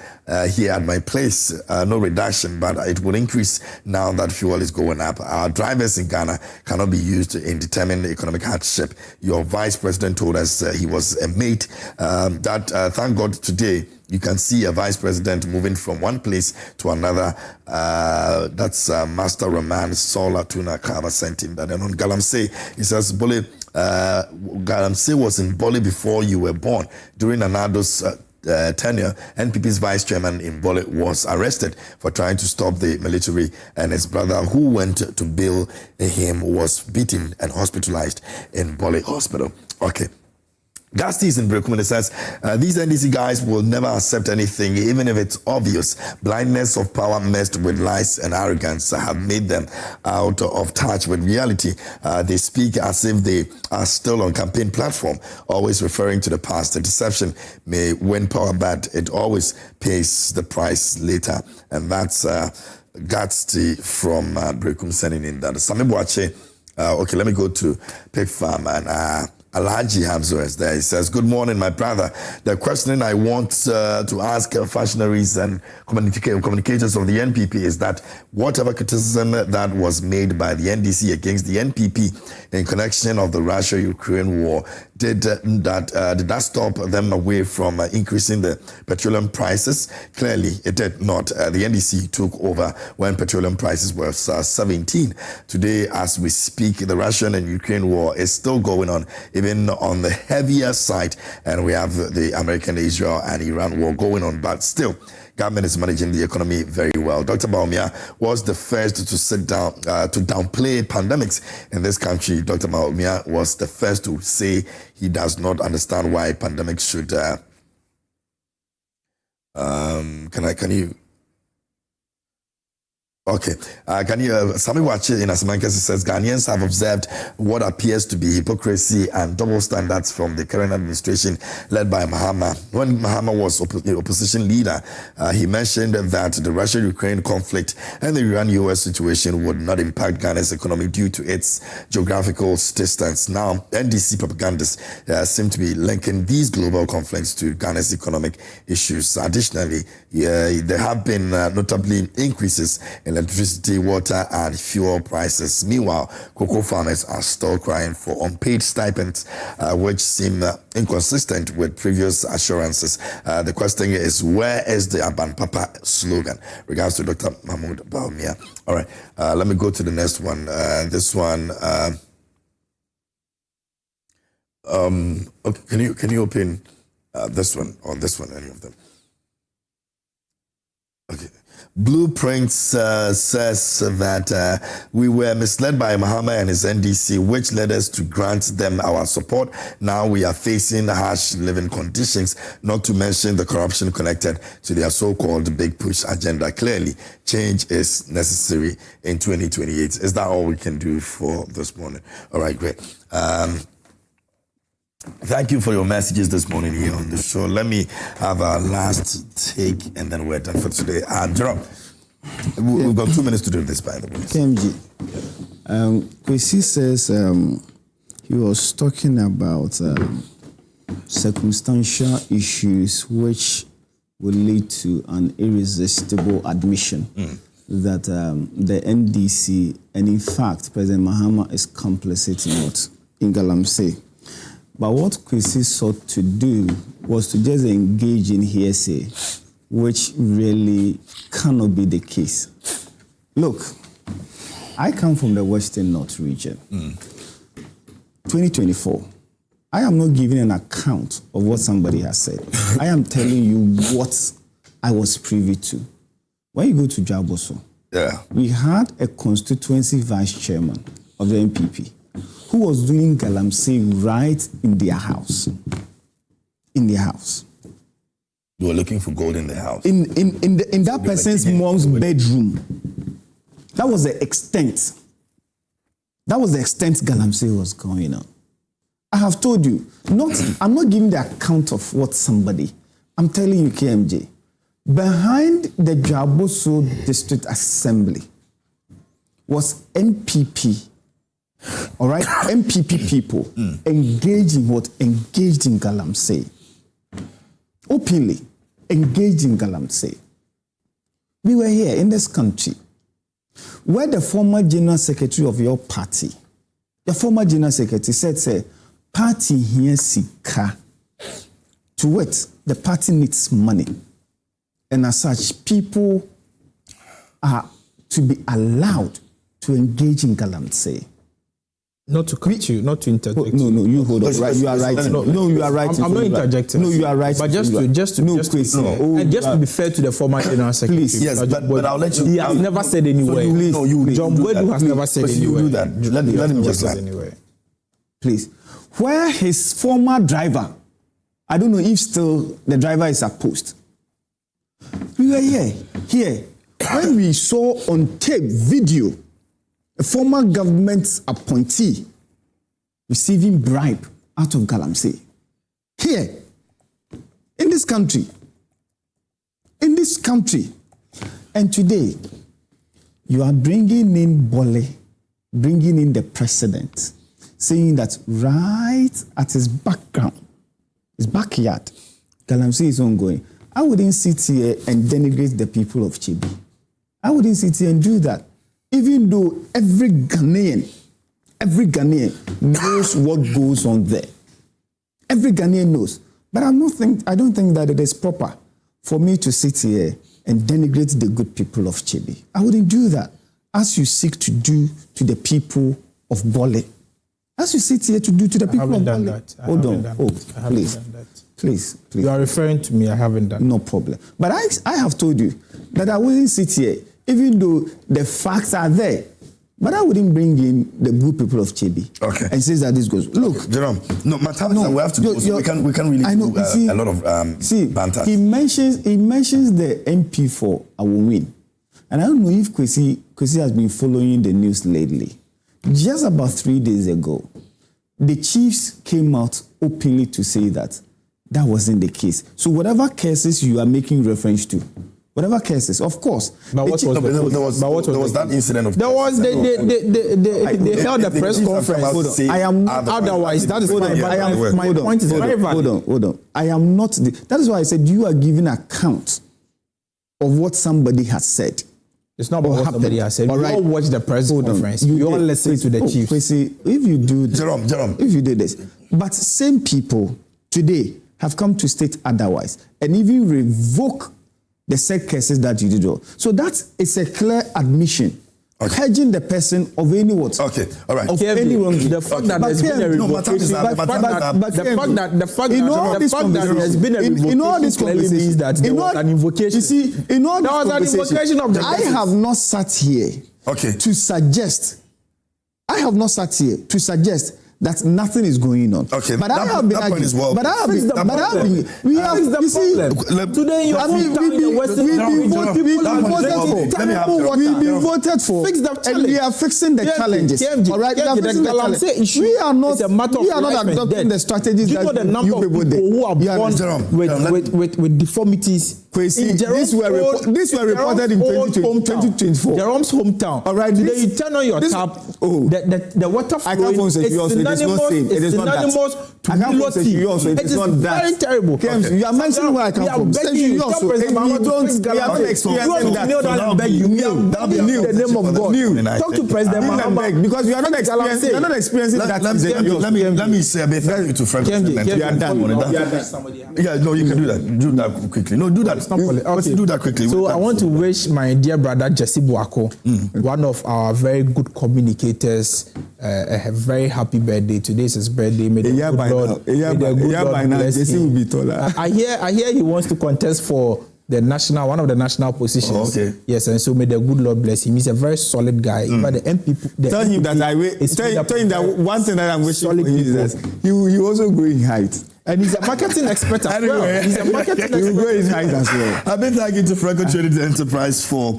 here at my place, no reduction, but it will increase now that fuel is going up. Our drivers in Ghana cannot be used in determining the economic hardship. Your vice president told us he was a mate. Thank God today you can see a vice president moving from one place to another. That's Master Roman Sola Tuna Kava sent him that. And on Galamsey, he says, Bole, Galamsey was in Bole before you were born. During Anado's tenure, NPP's vice chairman in Bole was arrested for trying to stop the military, and his brother who went to bail him was beaten and hospitalized in Bole Hospital. Okay. Gasti is in Brekumene says, these NDC guys will never accept anything, even if it's obvious. Blindness of power mixed with lies and arrogance have made them out of touch with reality. They speak as if they are still on campaign platform, always referring to the past. The deception may win power, but it always pays the price later. And that's Gasti from Brekum sending in that. Sami Boache, okay, let me go to Pig Farm and Alhaji Hamzo is there. He says, good morning, my brother. The question I want to ask functionaries and communicators of the NPP is that whatever criticism that was made by the NDC against the NPP in connection of the Russia-Ukraine war, did that stop them away from increasing the petroleum prices? Clearly, it did not. The NDC took over when petroleum prices were 17. Today, as we speak, the Russian and Ukraine war is still going on, even on the heavier side, and we have the American, Israel, and Iran war going on, but still, government is managing the economy very well. Dr. Bawumia was the first to sit down, to downplay pandemics in this country. Dr. Bawumia was the first to say he does not understand why pandemics should, can you? Okay. Can you, Sami Wache in Asamankasi says, Ghanaians have observed what appears to be hypocrisy and double standards from the current administration led by Mahama. When Mahama was opposition leader, he mentioned that the Russia-Ukraine conflict and the Iran-US situation would not impact Ghana's economy due to its geographical distance. Now, NDC propagandists seem to be linking these global conflicts to Ghana's economic issues. Additionally, there have been notably increases in electricity, water, and fuel prices. Meanwhile, cocoa farmers are still crying for unpaid stipends, which seem inconsistent with previous assurances. The question is, where is the Aban Papa slogan? Regards to Dr. Mahmoud Bawumia. All right, let me go to the next one. This one. Okay, can you open this one or this one? Any of them? Okay. Blueprint says that we were misled by Mahama and his NDC, which led us to grant them our support. Now we are facing harsh living conditions, not to mention the corruption connected to their so-called big push agenda. Clearly, change is necessary in 2028. Is that all we can do for this morning? All right, great. Thank you for your messages this morning here on the show. Let me have our last take and then we're done for today. Jerome, we've got 2 minutes to do this, by the way. KMG, Kwesi says he was talking about circumstantial issues which will lead to an irresistible admission that the NDC and in fact President Mahama is complicit in what? In Galamsey. But what Kwesi sought to do was to just engage in hearsay, which really cannot be the case. Look, I come from the Western North region. 2024. I am not giving an account of what somebody has said. I am telling you what I was privy to. When you go to Jaboso, we had a constituency vice chairman of the MPP who was doing Galamsey right in their house. In their house. You were looking for gold in the house. In that person's mom's bedroom. That was the extent. That was the extent Galamsey was going on. I have told you, I'm not giving the account of what somebody. I'm telling you, KMJ, behind the Jaboso District Assembly was MPP. All right, MPP people engaged in what? Engaged in Galamsey. Openly engaged in Galamsey. We were here in this country where the former general secretary of your party, the former general secretary said, party here sika. To what? The party needs money. And as such, people are to be allowed to engage in Galamsey. Not to cut you, not to interject. No, you hold on. Right, you are right. No, you are right. I'm not interjecting. No, you are right. But just to be fair to the former general secretary. Please, yes, but I'll let you. He has never said anywhere. John Boydu has never said anywhere. You do that. Let him just say anywhere. Please, where his former driver, I don't know if still the driver is at post. We were here when we saw on tape video a former government appointee receiving bribe out of Galamsey. Here, in this country. And today, you are bringing in Bole, bringing in the president, saying that right at his background, his backyard, Galamsey is ongoing. I wouldn't sit here and denigrate the people of Chibi. I wouldn't sit here and do that. Even though every Ghanaian knows what goes on there. Every Ghanaian knows. But I don't think that it is proper for me to sit here and denigrate the good people of Chibi. I wouldn't do that, as you seek to do to the people of Bole. As you sit here to do to the people of Bole. Hold on. Please. You are referring to me. I haven't done. No problem. But I have told you that I wouldn't sit here, even though the facts are there. But I wouldn't bring in the good people of Chibi. Okay. And says that this goes. Look, Jerome. No, my time is we have to go. So we can really do a lot of banter. He mentions the MP for Bawumia, and I don't know if Kwesi has been following the news lately. Just about 3 days ago, the chiefs came out openly to say that wasn't the case. So whatever cases you are making reference to, whatever cases, of course. But what was there was that incident of. There was they held a press conference. I am otherwise. That is my point is private. Hold on. I am not. That is why I said you are giving account of what somebody has said. It's not about what somebody has said. You all watch the press conference. You all listen to the chiefs. Kwesi, if you do this, Jerome, if you do this, but same people today have come to state otherwise and even revoke the said cases that you did. So that is a clear admission hedging the person of any what? Okay, all right. Of any wrongdoing. The fact that there's been a revocation, the fact that there's been a revocation in all this clearly means that there was an invocation. You see, in all this there was an invocation of the I have not sat here to suggest. I have not sat here to suggest that nothing is going on. Okay, but I have been arguing. But I have been. We have. You see, today you have been voted for. Fix the challenge. And we are fixing the challenges. All right, we are fixing the challenges. We are not adopting the strategies that you know the number of people who are born with deformities. Kwesi, these were reported in 2024. Jerome's hometown. All right, today you turn on your tap. The water flowing. It is not that. I can't say you also. It is not that. Very terrible. You are mentioning where I come from. You also. We are experiencing that. The name of God. Talk to President Mahama because you are not experiencing that. Let me say a bit thank you to Frank. You are done. Yeah, no, you can do that. Do that quickly. No, do that. Okay. Do that quickly. So I want to wish my dear brother Jesse Boako, one of our very good communicators, a very happy birthday. Today is his birthday. May the good Lord bless him. I hear he wants to contest for one of the national positions. Oh, okay. Yes, and so may the good Lord bless him. He's a very solid guy. But the MPP, tell him that one thing that I'm wishing for him is that he also grow in height. And he's a marketing expert as well. He's a marketing expert. He will grow his height as well. I've been thanking to Franco Trading Enterprise for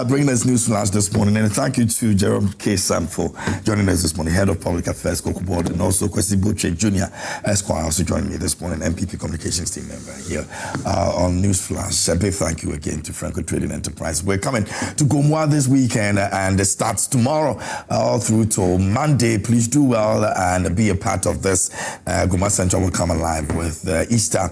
bringing us news flash this morning, and thank you to Jerome K. Sam for joining us this morning, Head of Public Affairs, Cocoa Board, and also Kwesi Botchway Jnr. Esquire also joining me this morning, MPP Communications Team member here on News Flash. A big thank you again to Franco Trading Enterprise. We're coming to Gomwa this weekend, and it starts tomorrow all through till Monday. Please do well and be a part of this. Gomwa Central will come alive with Easter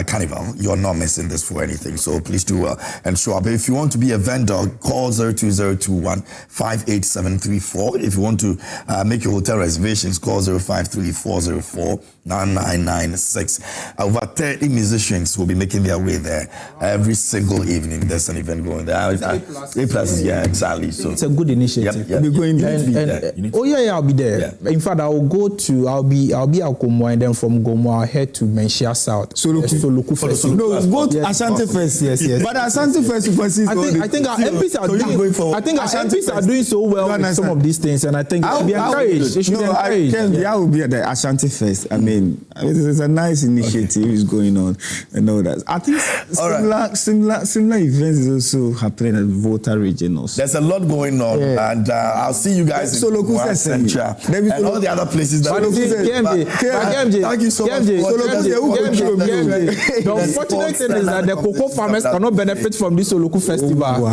Carnival. You're not missing this for anything, so please do well and show up. If you want to be a vendor, call 02021-58734. If you want to make your hotel reservations, call 0534049996. Over 30 musicians will be making their way there every single evening. There's an event going there. A+, yeah, exactly. So it's a good initiative. Yep. We're going there. I'll be there. Yeah. In fact, I'll be at Gomo, and then from Gomo I'll head to Menchia South. Soloku Festival. No, go to Ashanti first. Yes. But Ashanti first. I think our MPs are doing so well with some of these things, and I think they should be encouraged. They should be encouraged. I will be at the Ashanti first. I mean, it's a nice initiative is going on and all that. I think similar events is also happening at Volta region also. There's a lot going on, and I'll see you guys in Soloku Central and all the other places. Thank you so much. The unfortunate thing is that the cocoa farmers cannot benefit from this Soloku festival.